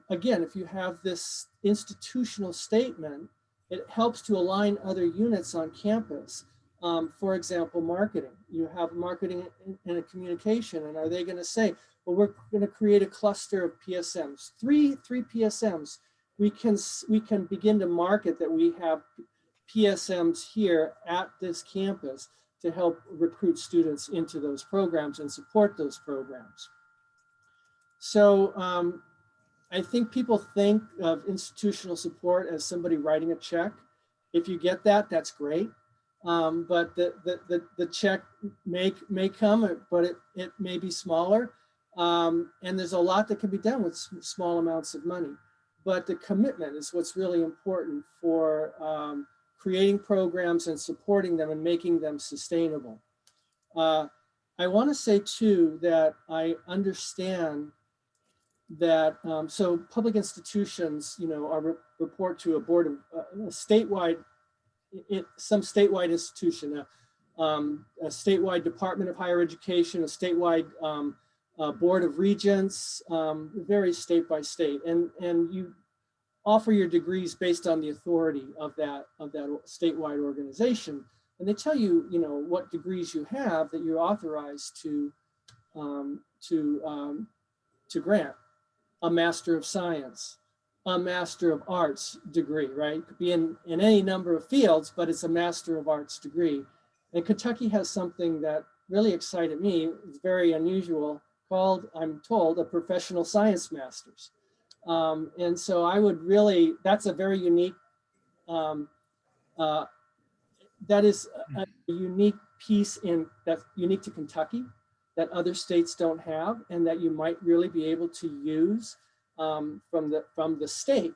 Again, if you have this institutional statement, it helps to align other units on campus. For example, marketing. You have marketing and a communication, and are they going to say, well, we're going to create a cluster of PSMs, three PSMs. We can begin to market that we have PSMs here at this campus to help recruit students into those programs and support those programs. So I think people think of institutional support as somebody writing a check. If you get that, that's great. But the check may come, but it may be smaller. And there's a lot that can be done with small amounts of money. But the commitment is what's really important for creating programs and supporting them and making them sustainable. I want to say too that I understand that so public institutions, are report to a board of statewide. Some statewide institution, a statewide Department of Higher Education, a statewide Board of Regents, varies state by state, and you offer your degrees based on the authority of that statewide organization, and they tell you, what degrees you have that you're authorized to grant. A Master of Science, a Master of Arts degree, right? It could be in any number of fields, but it's a Master of Arts degree. And Kentucky has something that really excited me. It's very unusual, called, I'm told, a Professional Science Master's. And so I would really, that's a very unique, that is a unique piece that's unique to Kentucky that other states don't have, and that you might really be able to use from the state,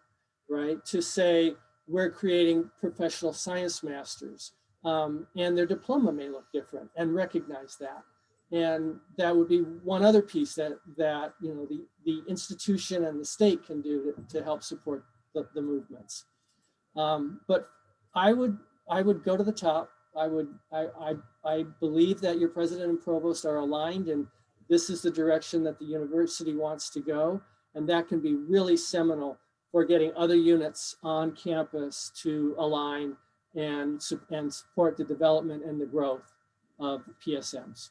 right? To say, we're creating Professional Science Masters, and their diploma may look different, and recognize that. And that would be one other piece that the institution and the state can do to help support the movements. But I would go to the top. I believe that your president and provost are aligned, and this is the direction that the university wants to go. And that can be really seminal for getting other units on campus to align and support the development and the growth of PSMs.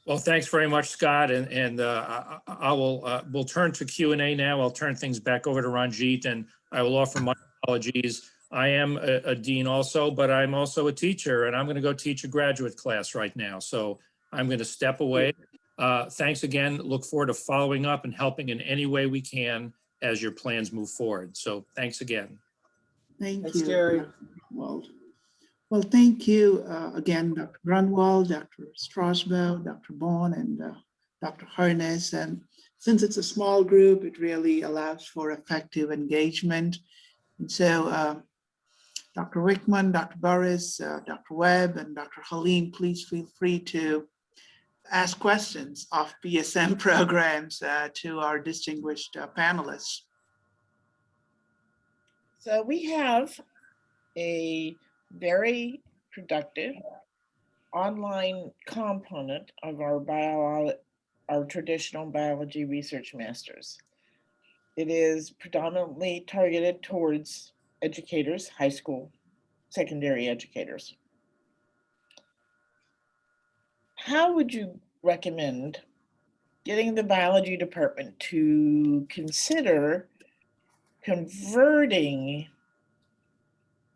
Well, thanks very much, Scott. And we'll turn to Q&A now. I'll turn things back over to Ranjit, and I will offer my apologies. I am a dean also, but I'm also a teacher, and I'm going to go teach a graduate class right now. So I'm going to step away. Thanks again. Look forward to following up and helping in any way we can as your plans move forward. So thanks again. Thanks, you, Gary. Dr. Grunwald. Well, thank you again, Dr. Grunwald, Dr. Strasbow, Dr. Bourne, and Dr. Harness. And since it's a small group, it really allows for effective engagement. And so Dr. Wickman, Dr. Burris, Dr. Webb, and Dr. Halim, please feel free to ask questions of PSM programs to our distinguished panelists. So we have a very productive online component of our traditional biology research masters. It is predominantly targeted towards educators, high school, secondary educators. How would you recommend getting the biology department to consider converting,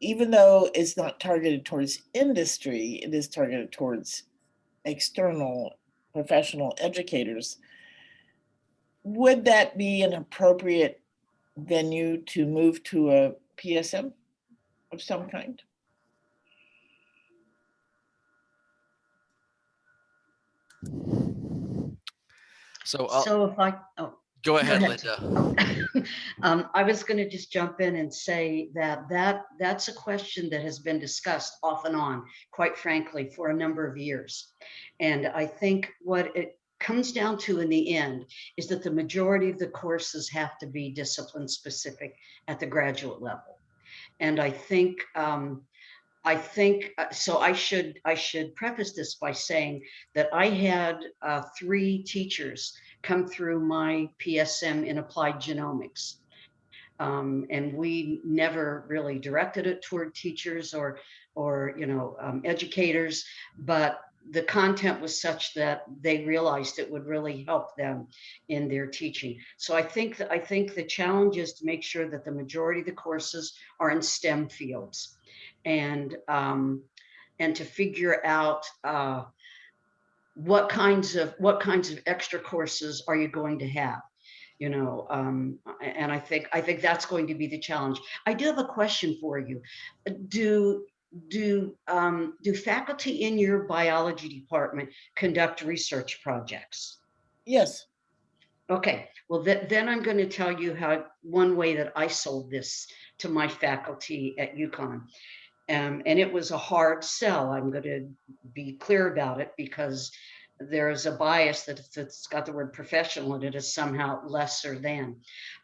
even though it's not targeted towards industry, it is targeted towards external professional educators? Would that be an appropriate venue to move to a PSM of some kind? So if I, oh, go ahead, ahead. Linda. I was going to just jump in and say that's a question that has been discussed off and on, quite frankly, for a number of years. And I think what it comes down to in the end is that the majority of the courses have to be discipline specific at the graduate level. And I think so. I should preface this by saying that I had 3 teachers come through my PSM in applied genomics, and we never really directed it toward teachers or educators, but the content was such that they realized it would really help them in their teaching. So I think the challenge is to make sure that the majority of the courses are in STEM fields, and to figure out what kinds of extra courses are you going to have, and I think that's going to be the challenge. I do have a question for you. Do faculty in your biology department conduct research projects? Yes. Okay, well, then I'm going to tell you one way that I sold this to my faculty at UConn. And it was a hard sell. I'm going to be clear about it because there's a bias that if it's got the word professional in it is somehow lesser than.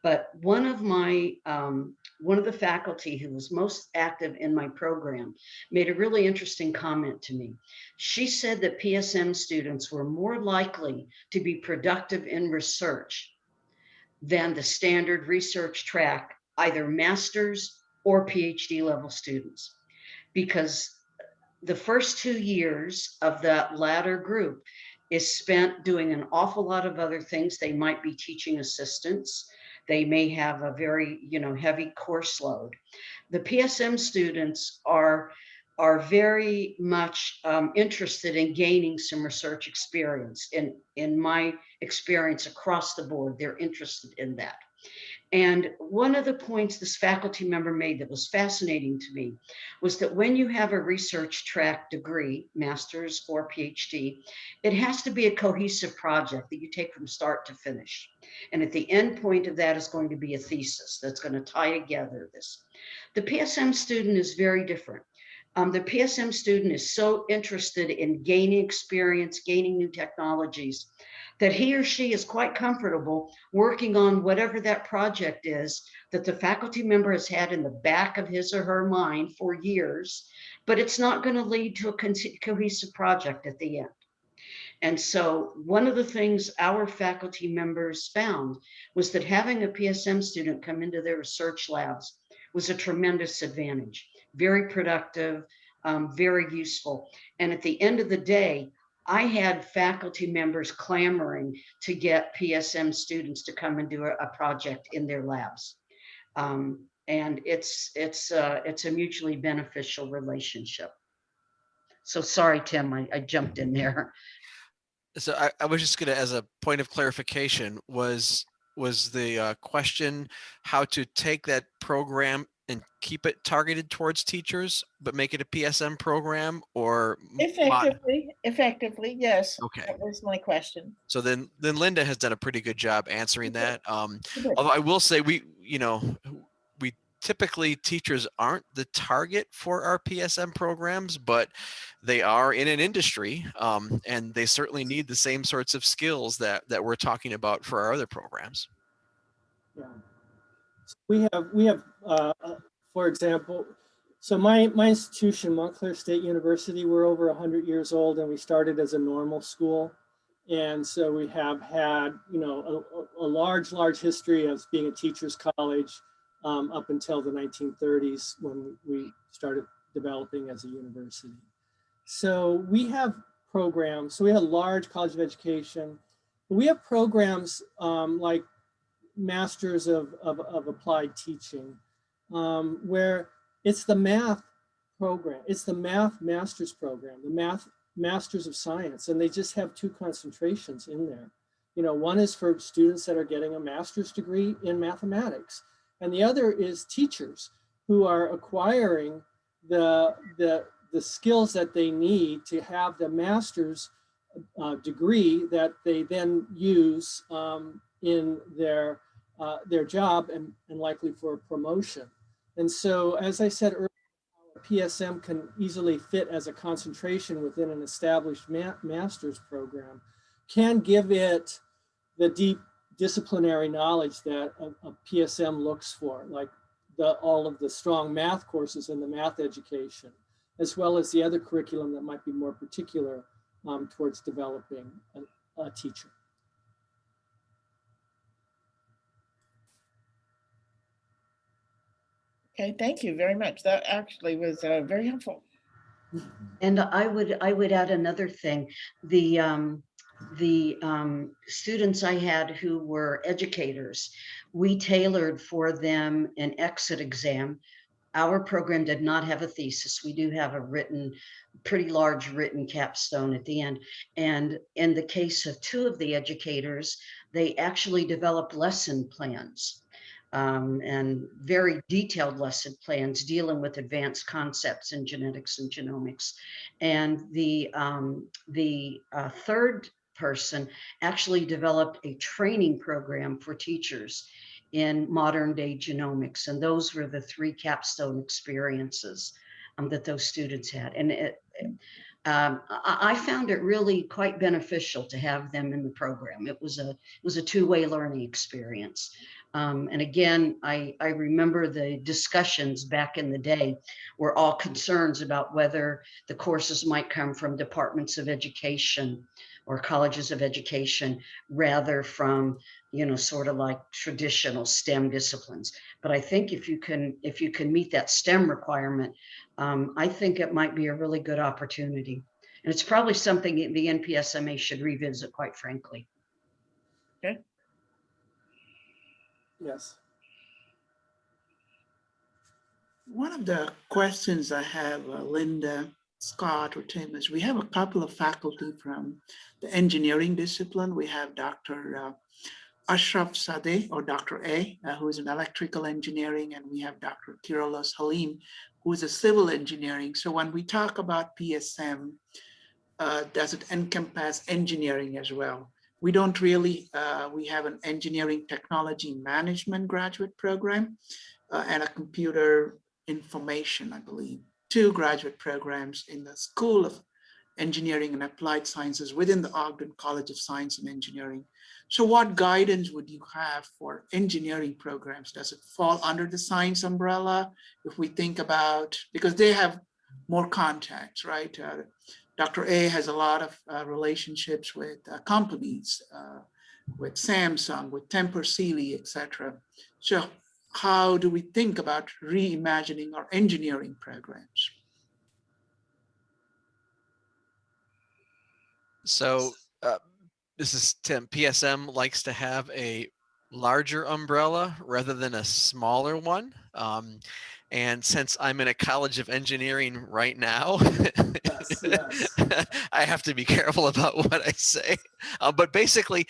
But one of the faculty who was most active in my program made a really interesting comment to me. She said that PSM students were more likely to be productive in research than the standard research track, either master's or PhD level students, because the first 2 years of that latter group is spent doing an awful lot of other things. They might be teaching assistants. They may have a very, heavy course load. The PSM students are very much interested in gaining some research experience. In my experience across the board, they're interested in that. And one of the points this faculty member made that was fascinating to me was that when you have a research track degree, master's or PhD, it has to be a cohesive project that you take from start to finish. And at the end point of that is going to be a thesis that's going to tie together this. The PSM student is very different. The PSM student is so interested in gaining experience, gaining new technologies, that he or she is quite comfortable working on whatever that project is that the faculty member has had in the back of his or her mind for years, but it's not going to lead to a cohesive project at the end. And so one of the things our faculty members found was that having a PSM student come into their research labs was a tremendous advantage, very productive, very useful. And at the end of the day, I had faculty members clamoring to get PSM students to come and do a project in their labs. And it's a mutually beneficial relationship. So sorry, Tim, I jumped in there. So I was just gonna, as a point of clarification, was the question how to take that program and keep it targeted towards teachers, but make it a PSM program, or Effectively, yes. Okay. That was my question. So then Linda has done a pretty good job answering that. She did. Although I will say we typically teachers aren't the target for our PSM programs, but they are in an industry, and they certainly need the same sorts of skills that we're talking about for our other programs. Yeah. We have, for example, so my institution, Montclair State University, we're over 100 years old, and we started as a normal school. And so we have had, you know, a large history of being a teacher's college up until the 1930s when we started developing as a university. So we have programs, so we have a large college of education. We have programs like Masters of Applied Teaching, where it's the math program, it's the math master's program, the math Masters of Science, and they just have two concentrations in there. You know, one is for students that are getting a master's degree in mathematics, and the other is teachers who are acquiring the skills that they need to have the master's degree that they then use in their job and likely for a promotion. And so, as I said earlier, PSM can easily fit as a concentration within an established master's program, can give it the deep disciplinary knowledge that a PSM looks for, like all of the strong math courses in the math education, as well as the other curriculum that might be more particular towards developing a teacher. Okay, thank you very much. That actually was very helpful. And I would add another thing. The students I had who were educators, we tailored for them an exit exam. Our program did not have a thesis. We do have a written, pretty large written capstone at the end. And in the case of two of the educators, they actually developed lesson plans. And very detailed lesson plans dealing with advanced concepts in genetics and genomics. And the third person actually developed a training program for teachers in modern day genomics. And those were the three capstone experiences that those students had. And I found it really quite beneficial to have them in the program. It was a two-way learning experience. And again, I remember the discussions back in the day were all concerns about whether the courses might come from departments of education or colleges of education rather from, you know, sort of like traditional STEM disciplines. But I think if you can meet that STEM requirement, I think it might be a really good opportunity. And it's probably something the NPSMA should revisit, quite frankly. Okay. Yes. One of the questions I have, Linda, Scott, or Tim, is we have a couple of faculty from the engineering discipline. We have Dr. Ashraf Sadeh, or Dr. A, who is in electrical engineering, and we have Dr. Kirolos Halim, who is a civil engineering. So when we talk about PSM, does it encompass engineering as well? We don't really, we have an engineering technology management graduate program and a computer information, I believe, two graduate programs in the School of Engineering and Applied Sciences within the Ogden College of Science and Engineering. So what guidance would you have for engineering programs? Does it fall under the science umbrella? If we think about, because they have more contacts, right? Dr. A has a lot of relationships with companies, with Samsung, with Tempur Sealy, et cetera. So how do we think about reimagining our engineering programs? So this is Tim. PSM likes to have a larger umbrella rather than a smaller one. And since I'm in a college of engineering right now, Yes. I have to be careful about what I say. But basically,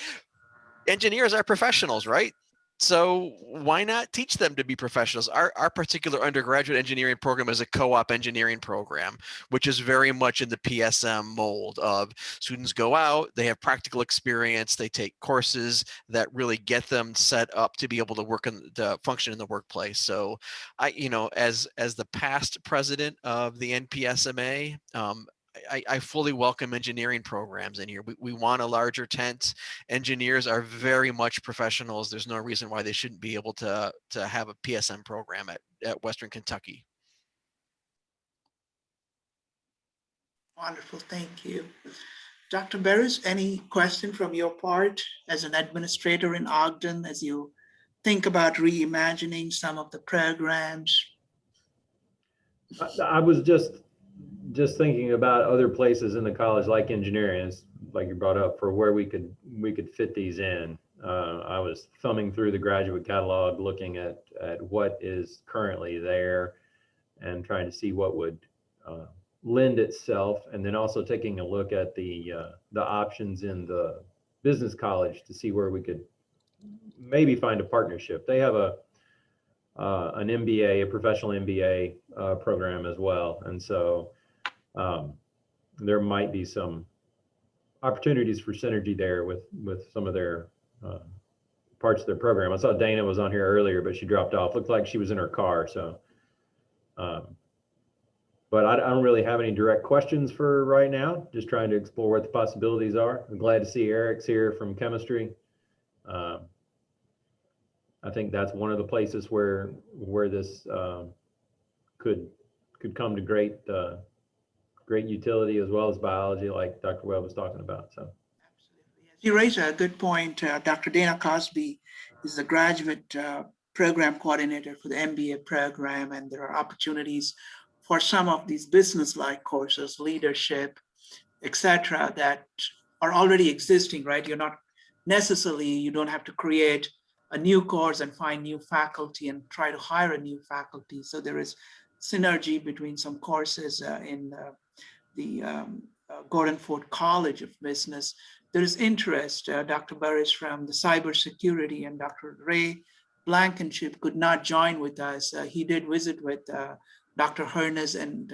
engineers are professionals, right? So why not teach them to be professionals? Our particular undergraduate engineering program is a co-op engineering program, which is very much in the PSM mold of students go out, they have practical experience, they take courses that really get them set up to be able to work to function in the workplace. So as the past president of the NPSMA, I fully welcome engineering programs in here. We want a larger tent. Engineers are very much professionals. There's no reason why they shouldn't be able to have a PSM program at Western Kentucky. Wonderful, thank you. Dr. Barris, any question from your part as an administrator in Ogden as you think about reimagining some of the programs? I was just thinking about other places in the college like engineering, like you brought up, for where we could fit these in. I was thumbing through the graduate catalog, looking at what is currently there and trying to see what would lend itself, and then also taking a look at the options in the business college to see where we could maybe find a partnership. They have an MBA, a professional MBA program as well, and so there might be some opportunities for synergy there with some of their parts of their program. I saw Dana was on here earlier, but she dropped off. Looked like she was in her car. So, but I don't really have any direct questions for right now. Just trying to explore what the possibilities are. I'm glad to see Eric's here from chemistry. I think that's one of the places where this could come to great utility, as well as biology, like Dr. Webb was talking about. So, absolutely. You raise a good point. Dr. Dana Cosby is the graduate program coordinator for the MBA program, and there are opportunities for some of these business-like courses, leadership, etc., that are already existing, right? You're not necessarily, you don't have to create a new course and find new faculty and try to hire a new faculty. So there is synergy between some courses in the Gordon Ford College of Business. There is interest. Dr. Burris from the cybersecurity and Dr. Ray Blankenship could not join with us. He did visit with Dr. Hernes and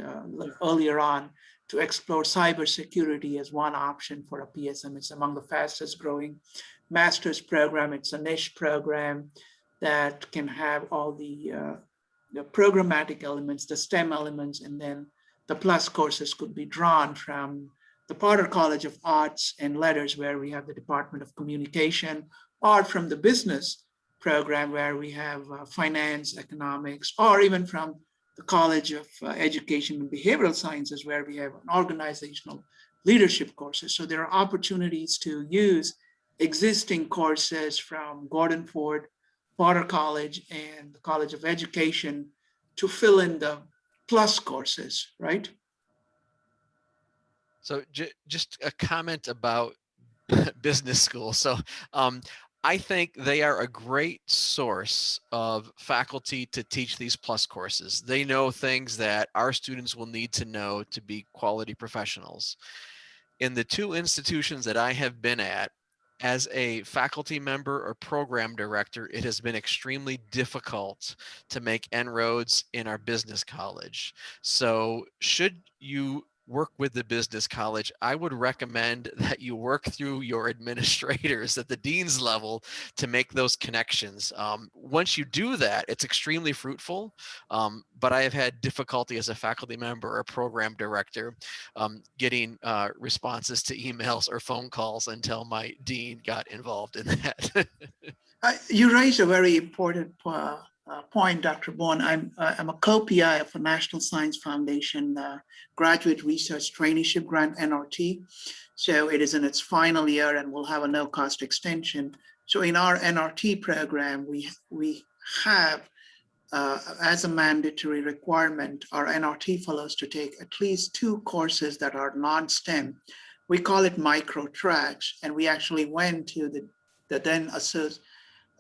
earlier on to explore cybersecurity as one option for a PSM. It's among the fastest growing master's program. It's a niche program that can have all the programmatic elements, the STEM elements, and then the plus courses could be drawn from the Potter College of Arts and Letters, where we have the Department of Communication, or from the business program where we have finance, economics, or even from the College of Education and Behavioral Sciences, where we have an organizational leadership courses. So there are opportunities to use existing courses from Gordon Ford, Potter College, and the College of Education to fill in the plus courses, right? So just a comment about business school. So I think they are a great source of faculty to teach these plus courses. They know things that our students will need to know to be quality professionals. In the two institutions that I have been at, as a faculty member or program director, it has been extremely difficult to make inroads in our business college. So should you work with the business college, I would recommend that you work through your administrators at the dean's level to make those connections. Once you do that, it's extremely fruitful, but I have had difficulty as a faculty member or program director getting responses to emails or phone calls until my dean got involved in that. You raise a very important point, Dr. Bourne. I'm a co-PI of a National Science Foundation Graduate Research Traineeship Grant, NRT. So it is in its final year and we'll have a no-cost extension. So in our NRT program, we have as a mandatory requirement our NRT fellows to take at least 2 courses that are non-STEM. We call it micro tracks, and we actually went to the then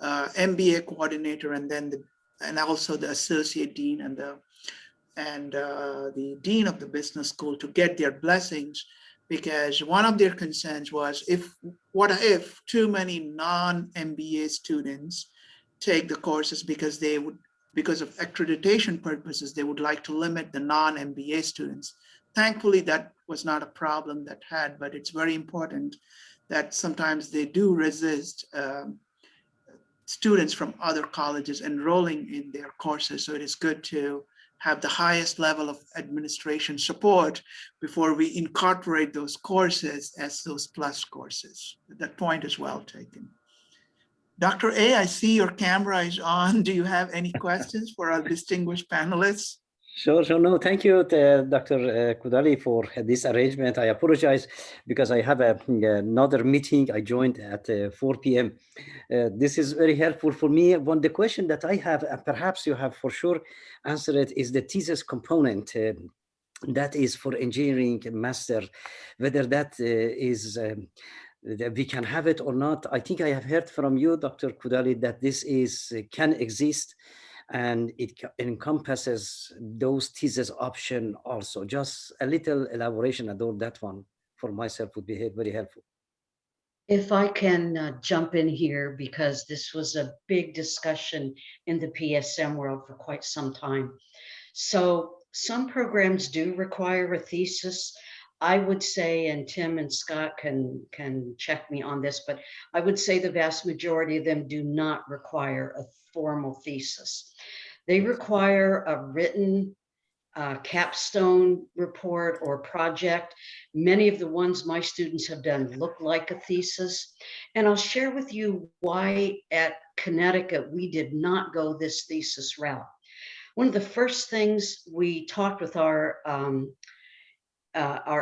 MBA coordinator and also the associate dean and the dean of the business school to get their blessings, because one of their concerns was what if too many non-MBA students take the courses because because of accreditation purposes, they would like to limit the non-MBA students. Thankfully, that was not a problem that had, but it's very important that sometimes they do resist students from other colleges enrolling in their courses. So it is good to have the highest level of administration support before we incorporate those courses as those plus courses. That point is well taken. Dr. A, I see your camera is on. Do you have any questions for our distinguished panelists? Sure. No, thank you, Dr. Kudali, for this arrangement. I apologize because I have another meeting. I joined at 4 p.m. This is very helpful for me. The question that I have, and perhaps you have for sure answered it, is the thesis component. That is for engineering master, whether that is that we can have it or not. I think I have heard from you, Dr. Kudali, that this is can exist, and it encompasses those thesis option also. Just a little elaboration on that one for myself would be very helpful. If I can jump in here, because this was a big discussion in the PSM world for quite some time. So some programs do require a thesis. I would say, and Tim and Scott can check me on this, but I would say the vast majority of them do not require a formal thesis. They require a written capstone report or project. Many of the ones my students have done look like a thesis. And I'll share with you why at Connecticut we did not go this thesis route. One of the first things we talked with our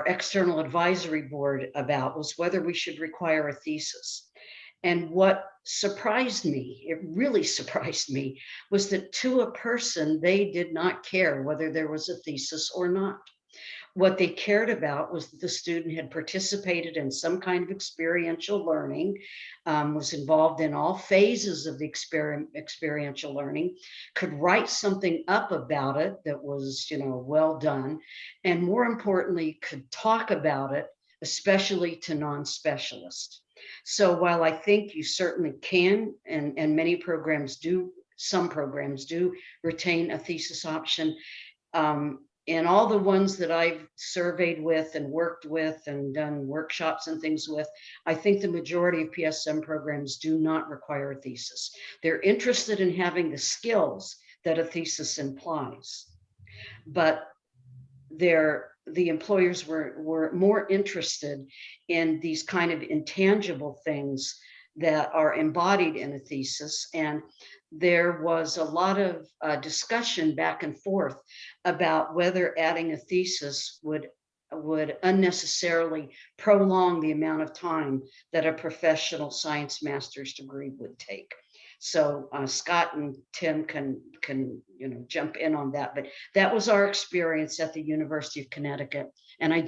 external advisory board about was whether we should require a thesis. And what surprised me, it really surprised me, was that to a person, they did not care whether there was a thesis or not. What they cared about was that the student had participated in some kind of experiential learning, was involved in all phases of the experiential learning, could write something up about it that was, well done, and more importantly, could talk about it, especially to non-specialists. So while I think you certainly can, and many programs do, some programs do retain a thesis option, and all the ones that I've surveyed with and worked with and done workshops and things with, I think the majority of PSM programs do not require a thesis. They're interested in having the skills that a thesis implies, but the employers were more interested in these kind of intangible things that are embodied in a thesis. And there was a lot of discussion back and forth about whether adding a thesis would unnecessarily prolong the amount of time that a professional science master's degree would take. So Scott and Tim can jump in on that, but that was our experience at the University of Connecticut. And I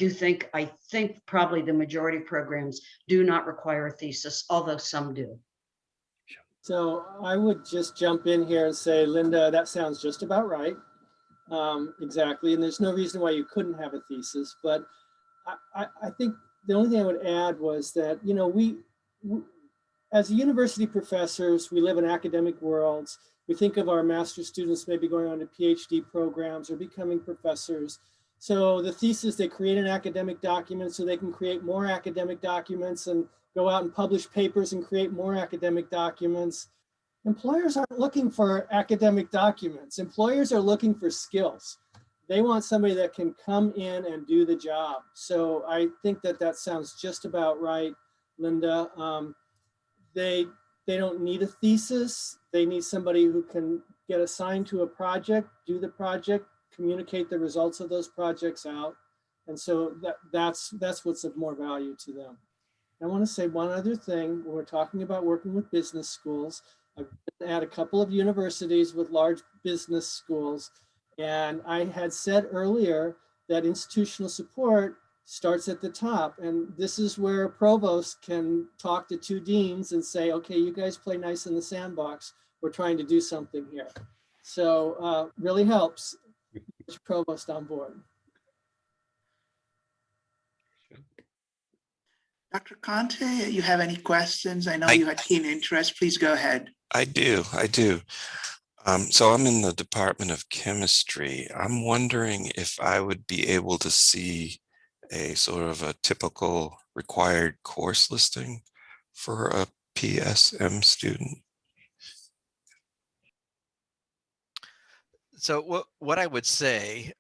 think probably the majority of programs do not require a thesis, although some do. So I would just jump in here and say, Linda, that sounds just about right. Exactly. And there's no reason why you couldn't have a thesis. But I think the only thing I would add was that, we as university professors, we live in academic worlds. We think of our master's students maybe going on to PhD programs or becoming professors. So the thesis, they create an academic document so they can create more academic documents and go out and publish papers and create more academic documents. Employers aren't looking for academic documents. Employers are looking for skills. They want somebody that can come in and do the job. So I think that sounds just about right, Linda. They don't need a thesis. They need somebody who can get assigned to a project, do the project, communicate the results of those projects out. And so that's what's of more value to them. I want to say one other thing. When we're talking about working with business schools, I've been at a couple of universities with large business schools. And I had said earlier that institutional support starts at the top. And this is where a provost can talk to two deans and say, okay, you guys play nice in the sandbox. We're trying to do something here. So really helps get provost on board. Dr. Conte, you have any questions? I know you had keen interest. Please go ahead. I do. So I'm in the Department of Chemistry. I'm wondering if I would be able to see a sort of a typical required course listing for a PSM student. So what I would say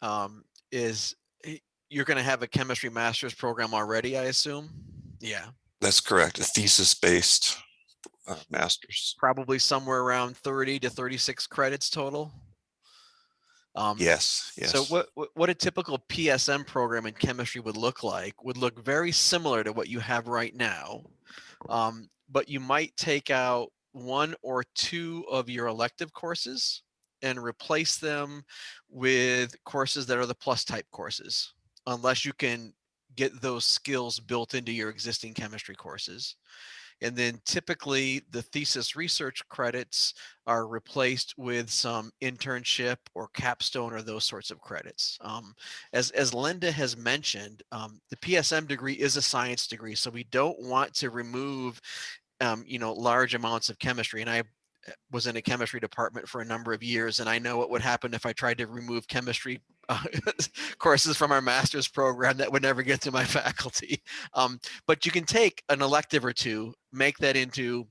is you're going to have a chemistry master's program already, I assume. Yeah. That's correct. A thesis-based master's. Probably somewhere around 30 to 36 credits total. Yes. So what a typical PSM program in chemistry would look very similar to what you have right now. But you might take out one or two of your elective courses and replace them with courses that are the plus type courses, unless you can get those skills built into your existing chemistry courses. And then typically the thesis research credits are replaced with some internship or capstone or those sorts of credits. As Linda has mentioned, the PSM degree is a science degree, so we don't want to remove large amounts of chemistry. And I was in a chemistry department for a number of years, and I know what would happen if I tried to remove chemistry courses from our master's program. That would never get to my faculty. But you can take an elective or two, make that into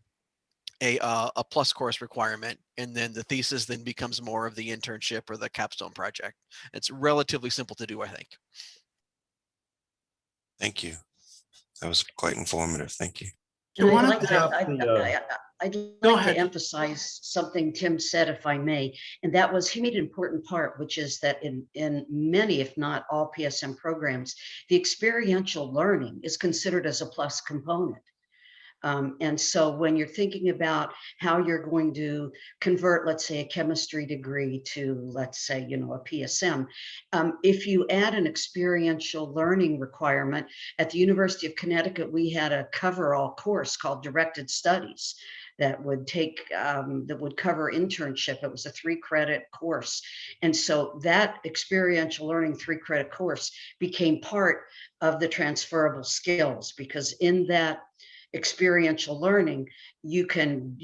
a plus course requirement, and then the thesis then becomes more of the internship or the capstone project. It's relatively simple to do, I think. Thank you. That was quite informative. Thank you. And one I'd of like the- I'd Go like to ahead. emphasize something Tim said, if I may, and that was he made an important part, which is that in many, if not all PSM programs, the experiential learning is considered as a plus component. And so when you're thinking about how you're going to convert, let's say, a chemistry degree to, let's say, a PSM, if you add an experiential learning requirement, at the University of Connecticut, we had a cover-all course called Directed Studies that would cover internship. It was a 3-credit course. And so that experiential learning 3-credit course became part of the transferable skills, because in that experiential learning, you can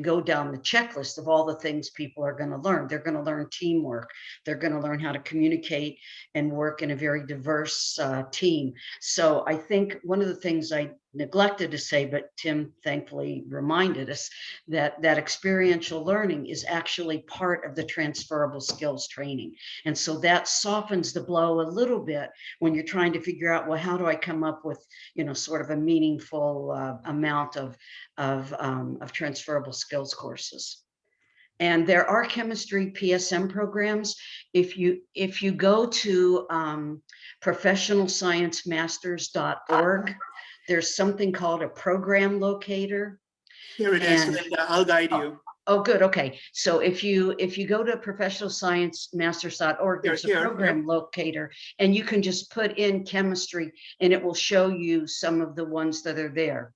go down the checklist of all the things people are going to learn. They're going to learn teamwork. They're going to learn how to communicate and work in a very diverse team. So I think one of the things I neglected to say, but Tim thankfully reminded us, that experiential learning is actually part of the transferable skills training. And so that softens the blow a little bit when you're trying to figure out, well, how do I come up with, sort of a meaningful amount of transferable skills courses. And there are chemistry PSM programs. If you go to professionalsciencemasters.org, there's something called a program locator. Here it is, Linda. I'll guide you. Oh, good. Okay. So if you go to professionalsciencemasters.org, there's a program locator, and you can just put in chemistry and it will show you some of the ones that are there.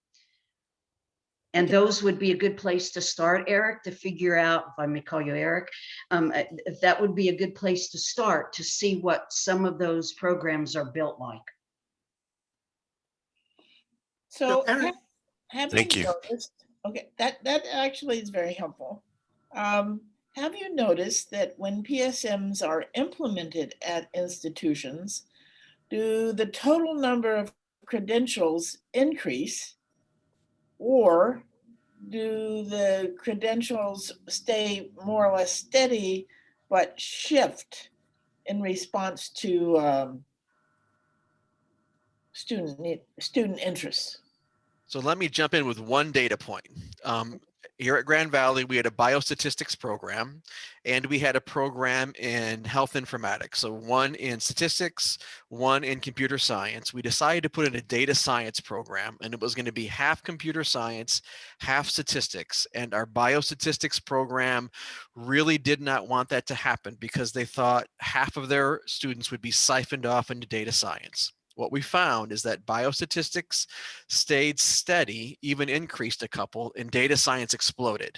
And those would be a good place to start, Eric, to figure out, if I may call you Eric, that would be a good place to start to see what some of those programs are built like. So Eric, Thank you. Noticed, okay, that actually is very helpful. Have you noticed that when PSMs are implemented at institutions, do the total number of credentials increase, or do the credentials stay more or less steady but shift in response to student interests? So let me jump in with one data point. Here at Grand Valley, we had a biostatistics program, and we had a program in health informatics. So one in statistics, one in computer science. We decided to put in a data science program, and it was going to be half computer science, half statistics. And our biostatistics program really did not want that to happen, because they thought half of their students would be siphoned off into data science. What we found is that biostatistics stayed steady, even increased a couple, and data science exploded.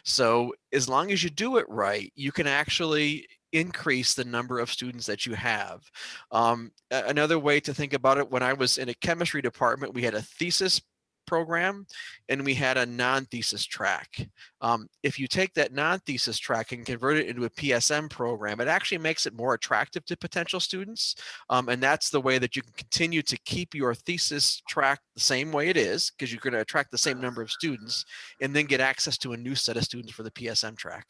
So as long as you do it right, you can actually increase the number of students that you have. Another way to think about it, when I was in a chemistry department, we had a thesis program, and we had a non-thesis track. If you take that non-thesis track and convert it into a PSM program, it actually makes it more attractive to potential students. And that's the way that you can continue to keep your thesis track the same way it is, because you're going to attract the same number of students, and then get access to a new set of students for the PSM track.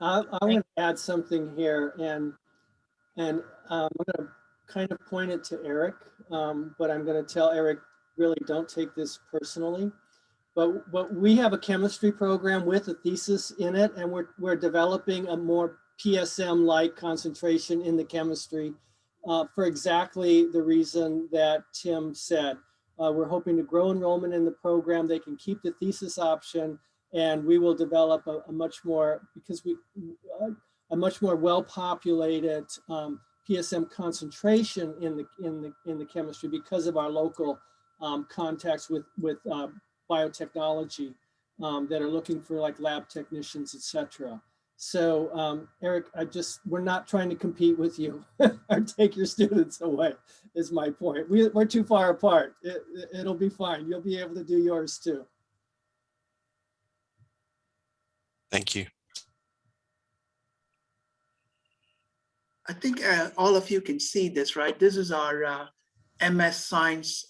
I want to add something here, and I'm going to kind of point it to Eric, but I'm going to tell Eric, really don't take this personally. But we have a chemistry program with a thesis in it, and we're developing a more PSM-like concentration in the chemistry for exactly the reason that Tim said. We're hoping to grow enrollment in the program. They can keep the thesis option, and we will develop a much more, because a much more well-populated PSM concentration in the chemistry because of our local contacts with biotechnology that are looking for like lab technicians, etc. So Eric, we're not trying to compete with you or take your students away, is my point. We're too far apart. It'll be fine. You'll be able to do yours too. Thank you. I think all of you can see this, right? This is our MS Science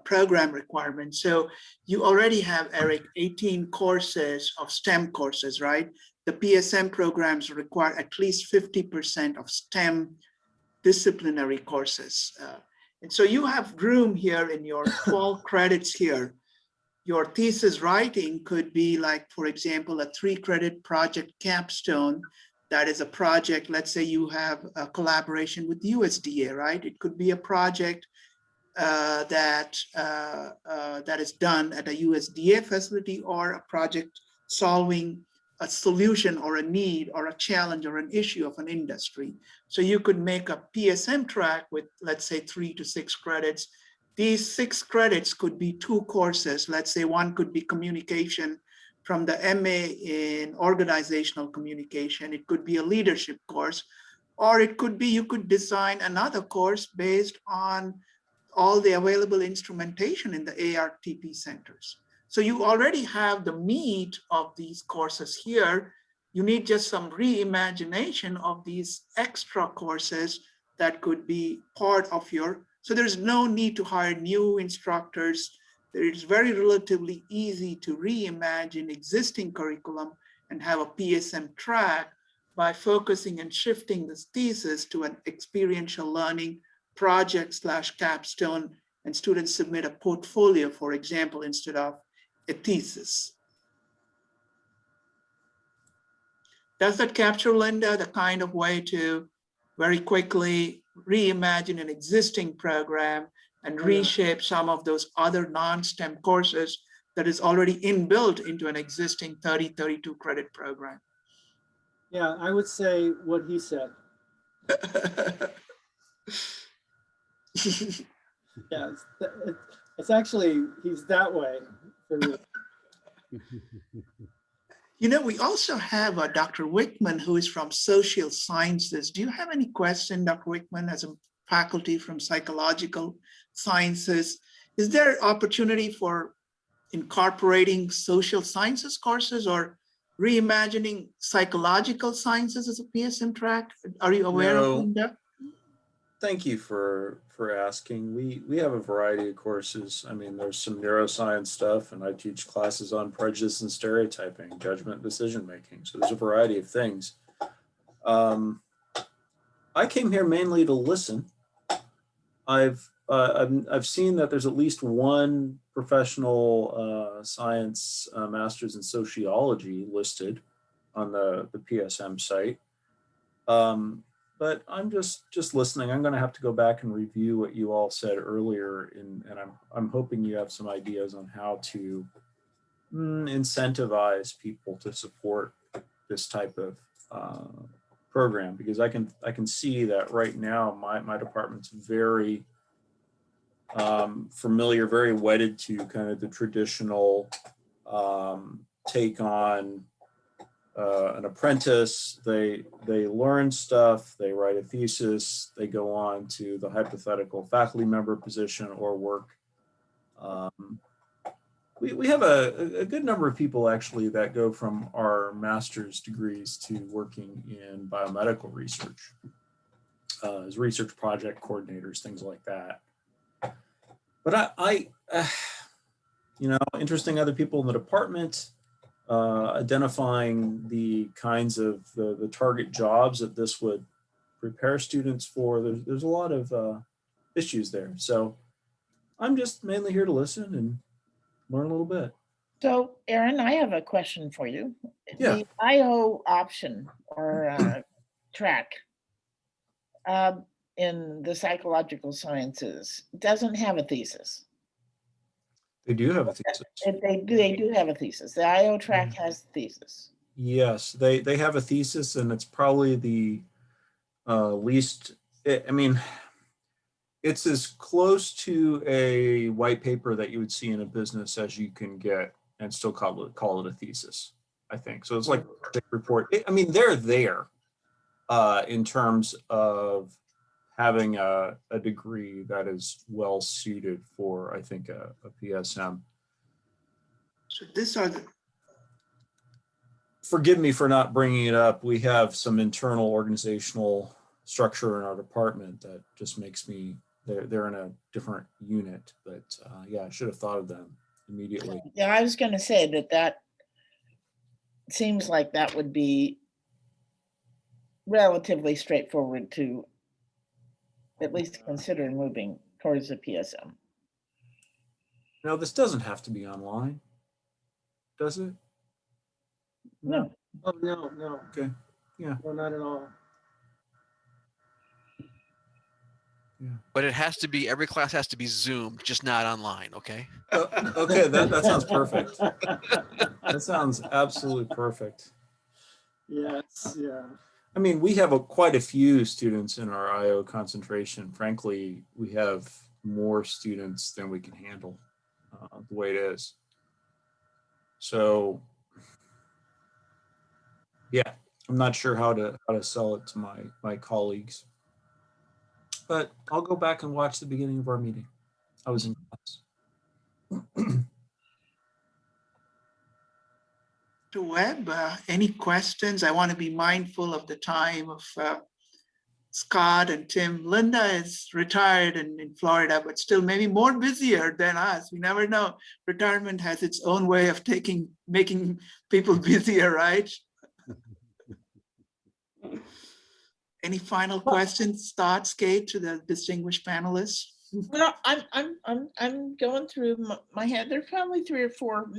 program requirement. So you already have, Eric, 18 courses of STEM courses, right? The PSM programs require at least 50% of STEM disciplinary courses. And so you have room here in your 12 credits here. Your thesis writing could be like, for example, a 3-credit project capstone. That is a project, let's say you have a collaboration with USDA, right? It could be a project that is done at a USDA facility, or a project solving a solution or a need or a challenge or an issue of an industry. So you could make a PSM track with, let's say, 3 to 6 credits. These 6 credits could be 2 courses. Let's say one could be communication from the MA in organizational communication. It could be a leadership course, or it could be you could design another course based on all the available instrumentation in the ARTP centers. So you already have the meat of these courses here. You need just some reimagination of these extra courses that could be part of your, so there's no need to hire new instructors. It's very relatively easy to reimagine existing curriculum and have a PSM track by focusing and shifting this thesis to an experiential learning project/capstone, and students submit a portfolio, for example, instead of a thesis. Does that capture, Linda, the kind of way to very quickly reimagine an existing program and reshape some of those other non-STEM courses that is already inbuilt into an existing 32 credit program? Yeah, I would say what he said. Yeah, it's actually, he's that way for me. You know, we also have Dr. Wickman, who is from social sciences. Do you have any question, Dr. Wickman, as a faculty from psychological sciences? Is there opportunity for incorporating social sciences courses or reimagining psychological sciences as a PSM track? Are you aware of Linda? Thank you for asking. We have a variety of courses. I mean, there's some neuroscience stuff, and I teach classes on prejudice and stereotyping, judgment, decision making. So there's a variety of things. I came here mainly to listen. I've seen that there's at least one professional science master's in sociology listed on the PSM site. But I'm just listening. I'm going to have to go back and review what you all said earlier, and I'm hoping you have some ideas on how to incentivize people to support this type of program, because I can see that right now my department's very familiar, very wedded to kind of the traditional take on an apprentice. They learn stuff, they write a thesis, they go on to the hypothetical faculty member position or work We have a good number of people actually that go from our master's degrees to working in biomedical research as research project coordinators, things like that. But interesting other people in the department, identifying the kinds of the target jobs that this would prepare students for. There's a lot of issues there. So I'm just mainly here to listen and learn a little bit. So, Aaron, I have a question for you. Yeah. The IO option or track in the psychological sciences doesn't have a thesis. They do have a thesis. They do have a thesis. The IO track has a thesis. Yes, they have a thesis, and it's probably the least. I mean, it's as close to a white paper that you would see in a business as you can get, and still call it a thesis, I think. So it's like a project report. I mean, they're there in terms of having a degree that is well suited for, I think, a PSM. So these are the, Forgive me for not bringing it up. We have some internal organizational structure in our department that just makes me, they're in a different unit, but yeah, I should have thought of them immediately. Yeah, I was going to say that seems like that would be relatively straightforward to at least consider moving towards the PSM. No, this doesn't have to be online, does it? No. Oh, no, no. Okay. Yeah. No, not at all. Yeah. But it has to be, every class has to be Zoomed, just not online, okay? Okay, that sounds perfect. That sounds absolutely perfect. Yes, yeah. I mean, we have quite a few students in our IO concentration. Frankly, we have more students than we can handle the way it is. So, yeah, I'm not sure how to sell it to my colleagues. But I'll go back and watch the beginning of our meeting. I was in class. to Webb, any questions? I want to be mindful of the time of Scott and Tim. Linda is retired in Florida, but still maybe more busier than us. We never know. Retirement has its own way of making people busier, right? Any final questions, thoughts, Kate, to the distinguished panelists? Well, I'm going through my head. There's probably three or four,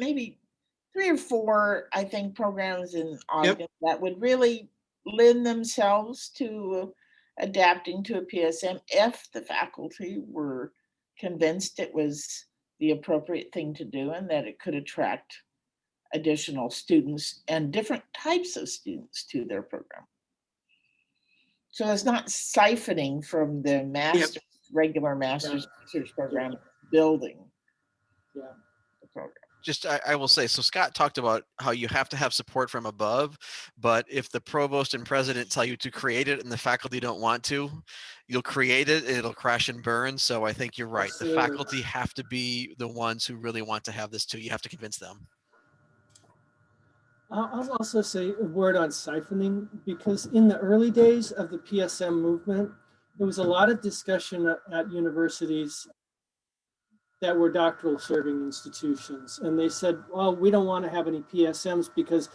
I think, programs in Ogden that would really lend themselves to adapting to a PSM if the faculty were convinced it was the appropriate thing to do and that it could attract additional students and different types of students to their program. So it's not siphoning from the master's, regular master's research program building the program. Just, I will say, so Scott talked about how you have to have support from above, but if the provost and president tell you to create it and the faculty don't want to, you'll create it and it'll crash and burn. So I think you're right. Absolutely. The faculty have to be the ones who really want to have this too. You have to convince them. I'll also say a word on siphoning, because in the early days of the PSM movement, there was a lot of discussion at universities that were doctoral serving institutions. And they said, well, we don't want to have any PSMs because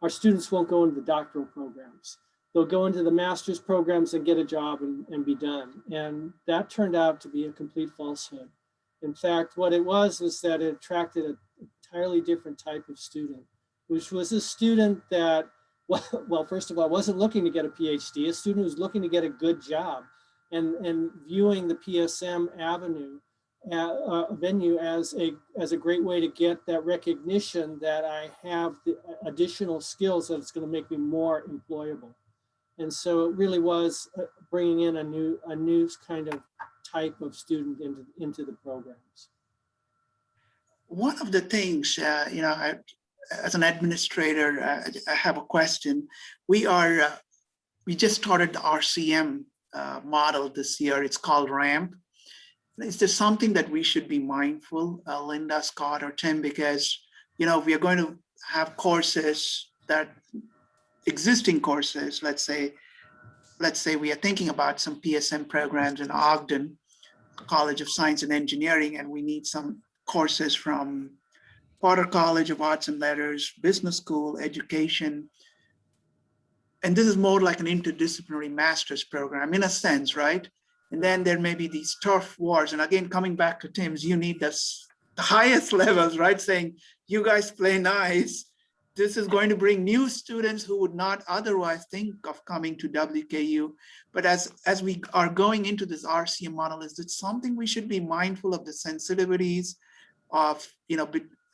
our students won't go into the doctoral programs. They'll go into the master's programs and get a job and be done. And that turned out to be a complete falsehood. In fact, what it was that it attracted an entirely different type of student, which was a student that, well, first of all, wasn't looking to get a PhD, a student who was looking to get a good job and viewing the PSM venue as a great way to get that recognition that I have the additional skills that it's going to make me more employable. And so it really was bringing in a new kind of type of student into the programs. One of the things, as an administrator, I have a question. We just started the RCM model this year. It's called RAMP. Is there something that we should be mindful, Linda, Scott, or Tim, because, we are going to have courses that existing courses, let's say we are thinking about some PSM programs in Ogden College of Science and Engineering, and we need some courses from Potter College of Arts and Letters, Business School, Education. And this is more like an interdisciplinary master's program in a sense, right? And then there may be these turf wars. And again, coming back to Tim's, you need the highest levels, right? Saying, you guys play nice. This is going to bring new students who would not otherwise think of coming to WKU. But as we are going into this RCM model, is it something we should be mindful of the sensitivities of,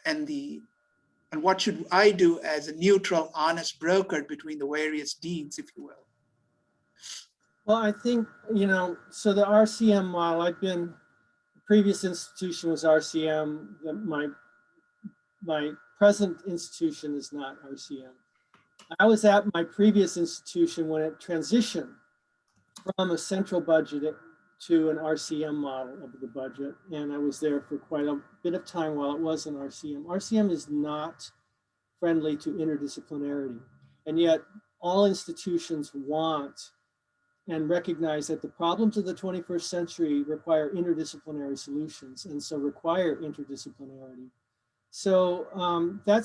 and what should I do as a neutral, honest broker between the various deans, if you will? Well, I think, so the RCM model, the previous institution was RCM. My present institution is not RCM. I was at my previous institution when it transitioned from a central budget to an RCM model of the budget. And I was there for quite a bit of time while it was an RCM. RCM is not friendly to interdisciplinarity. And yet all institutions want and recognize that the problems of the 21st century require interdisciplinary solutions, and so require interdisciplinarity. So that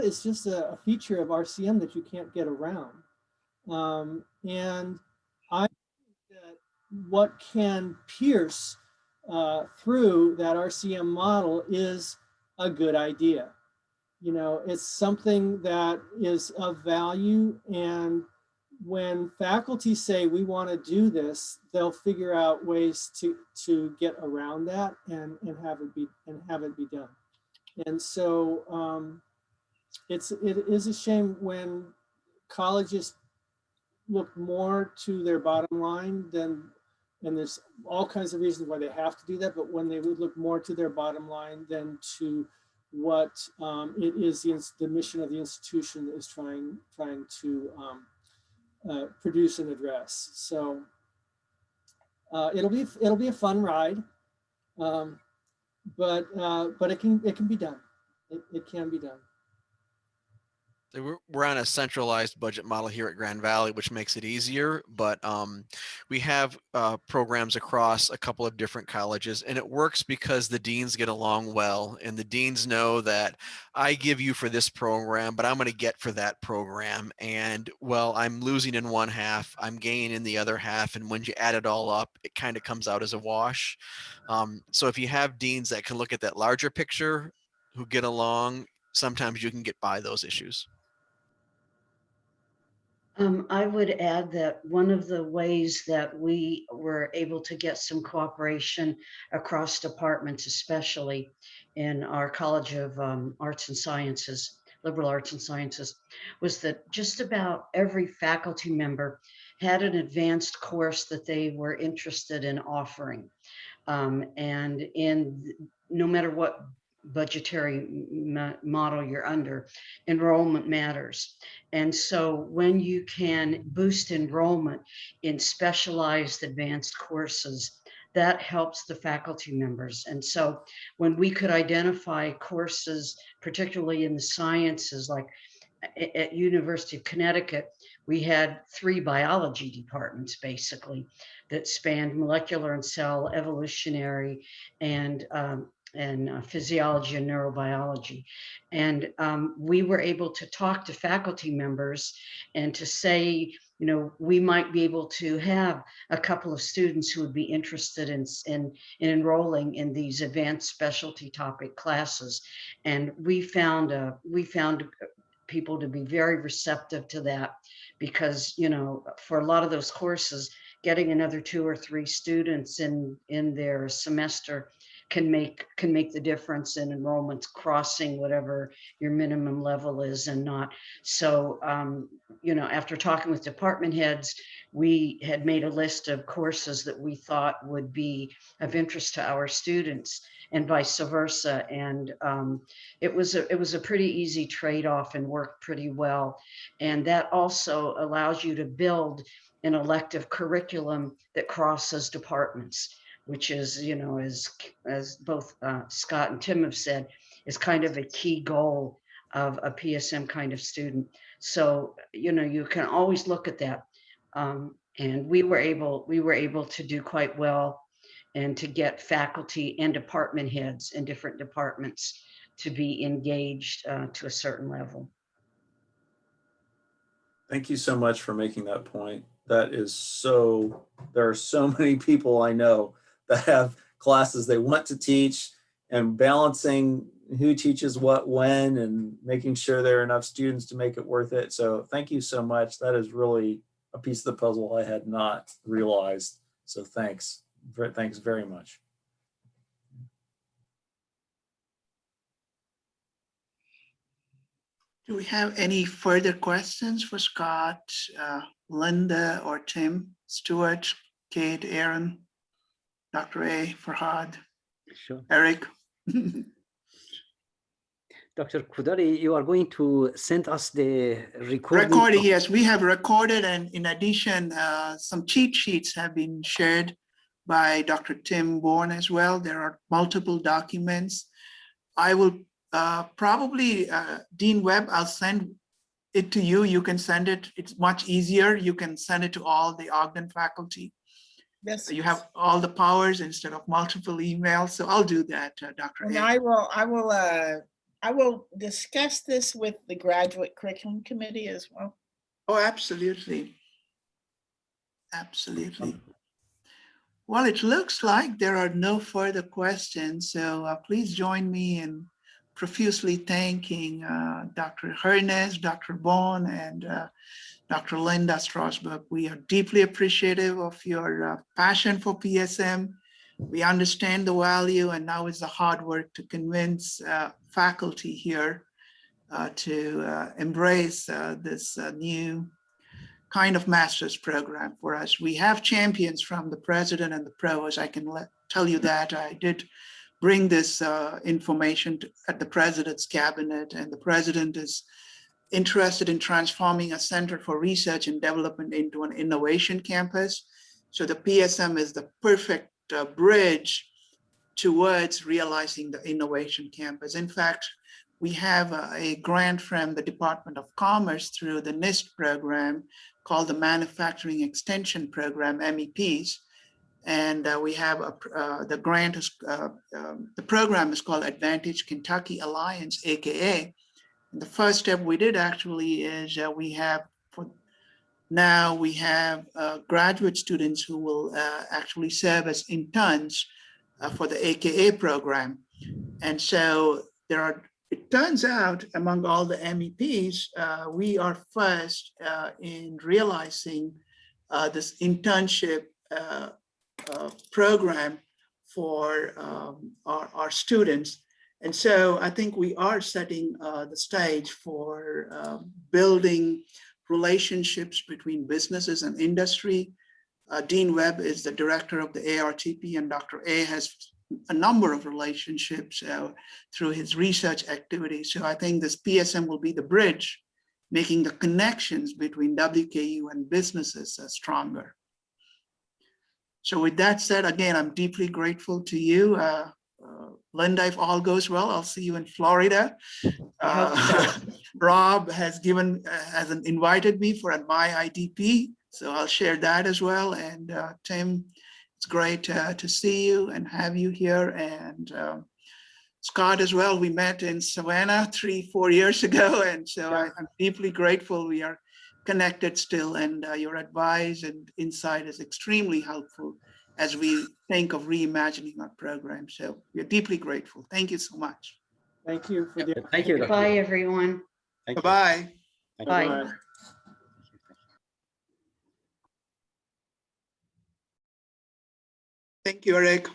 is just a feature of RCM that you can't get around. And I think that what can pierce through that RCM model is a good idea. It's something that is of value, and when faculty say we want to do this, they'll figure out ways to get around that and have it be done. And so it is a shame when colleges look more to their bottom line and there's all kinds of reasons why they have to do that, but when they would look more to their bottom line than to what it is the mission of the institution is trying to produce and address. So it'll be a fun ride, but it can be done. It can be done. We're on a centralized budget model here at Grand Valley, which makes it easier, but we have programs across a couple of different colleges, and it works because the deans get along well, and the deans know that I give you for this program, but I'm going to get for that program. And well, I'm losing in one half, I'm gaining in the other half, and when you add it all up, it kind of comes out as a wash. So if you have deans that can look at that larger picture, who get along, sometimes you can get by those issues. I would add that one of the ways that we were able to get some cooperation across departments, especially in our College of Arts and Sciences, Liberal Arts and Sciences, was that just about every faculty member had an advanced course that they were interested in offering. And no matter what budgetary model you're under, enrollment matters. And so when you can boost enrollment in specialized advanced courses, that helps the faculty members. And so when we could identify courses, particularly in the sciences, like at University of Connecticut, we had 3 biology departments basically that spanned molecular and cell, evolutionary, and physiology and neurobiology. And we were able to talk to faculty members and to say, we might be able to have a couple of students who would be interested in enrolling in these advanced specialty topic classes. And we found people to be very receptive to that, because for a lot of those courses, getting another 2 or 3 students in their semester can make the difference in enrollments crossing whatever your minimum level is and not. So after talking with department heads, we had made a list of courses that we thought would be of interest to our students, and vice versa. And it was a pretty easy trade-off and worked pretty well. And that also allows you to build an elective curriculum that crosses departments. which is, as both Scott and Tim have said, is kind of a key goal of a PSM kind of student. So, you can always look at that. And we were able to do quite well and to get faculty and department heads in different departments to be engaged to a certain level. Thank you so much for making that point. That is there are so many people I know that have classes they want to teach, and balancing who teaches what when and making sure there are enough students to make it worth it. So thank you so much. That is really a piece of the puzzle I had not realized. So thanks. Thanks very much. Do we have any further questions for Scott, Linda, or Tim, Stuart, Kate, Aaron, Dr. A, Farhad, Sure. Eric? Dr. Kudari, you are going to send us the recording? Recording, yes, we have recorded, and in addition, some cheat sheets have been shared by Dr. Tim Bourne as well. There are multiple documents. I will probably, Dean Webb, I'll send it to you. You can send it. It's much easier. You can send it to all the Ogden faculty. Yes. You have all the powers instead of multiple emails. So I'll do that, Dr. And A. I will discuss this with the graduate curriculum committee as well. Oh, absolutely. Absolutely. Well, it looks like there are no further questions. So please join me in profusely thanking Dr. Hernes, Dr. Bourne, and Dr. Linda Strasberg. We are deeply appreciative of your passion for PSM. We understand the value, and now is the hard work to convince faculty here to embrace this new kind of master's program for us. We have champions from the president and the provost. I can tell you that. I did bring this information at the president's cabinet, and the president is interested in transforming a center for research and development into an innovation campus. So the PSM is the perfect bridge towards realizing the innovation campus. In fact, we have a grant from the Department of Commerce through the NIST program called the Manufacturing Extension Program, MEPs. And we have the grant is, the program is called Advantage Kentucky Alliance, AKA. And the first step we did actually is we have, we have graduate students who will actually serve as interns for the AKA program. And so it turns out among all the MEPs, we are first in realizing this internship program for our students. And so I think we are setting the stage for building relationships between businesses and industry. Dean Webb is the director of the ARTP, and Dr. A has a number of relationships through his research activities. So I think this PSM will be the bridge, making the connections between WKU and businesses stronger. So with that said, again, I'm deeply grateful to you. Linda, if all goes well, I'll see you in Florida. Rob has invited me for my IDP, so I'll share that as well. And Tim, it's great to see you and have you here. And Scott as well, we met in Savannah 3-4 years ago. And so I'm deeply grateful we are connected still, and your advice and insight is extremely helpful as we think of reimagining our program. So we're deeply grateful. Thank you so much. Thank you for the. Thank you. Bye, everyone. Bye-bye. Bye. Thank you, Eric.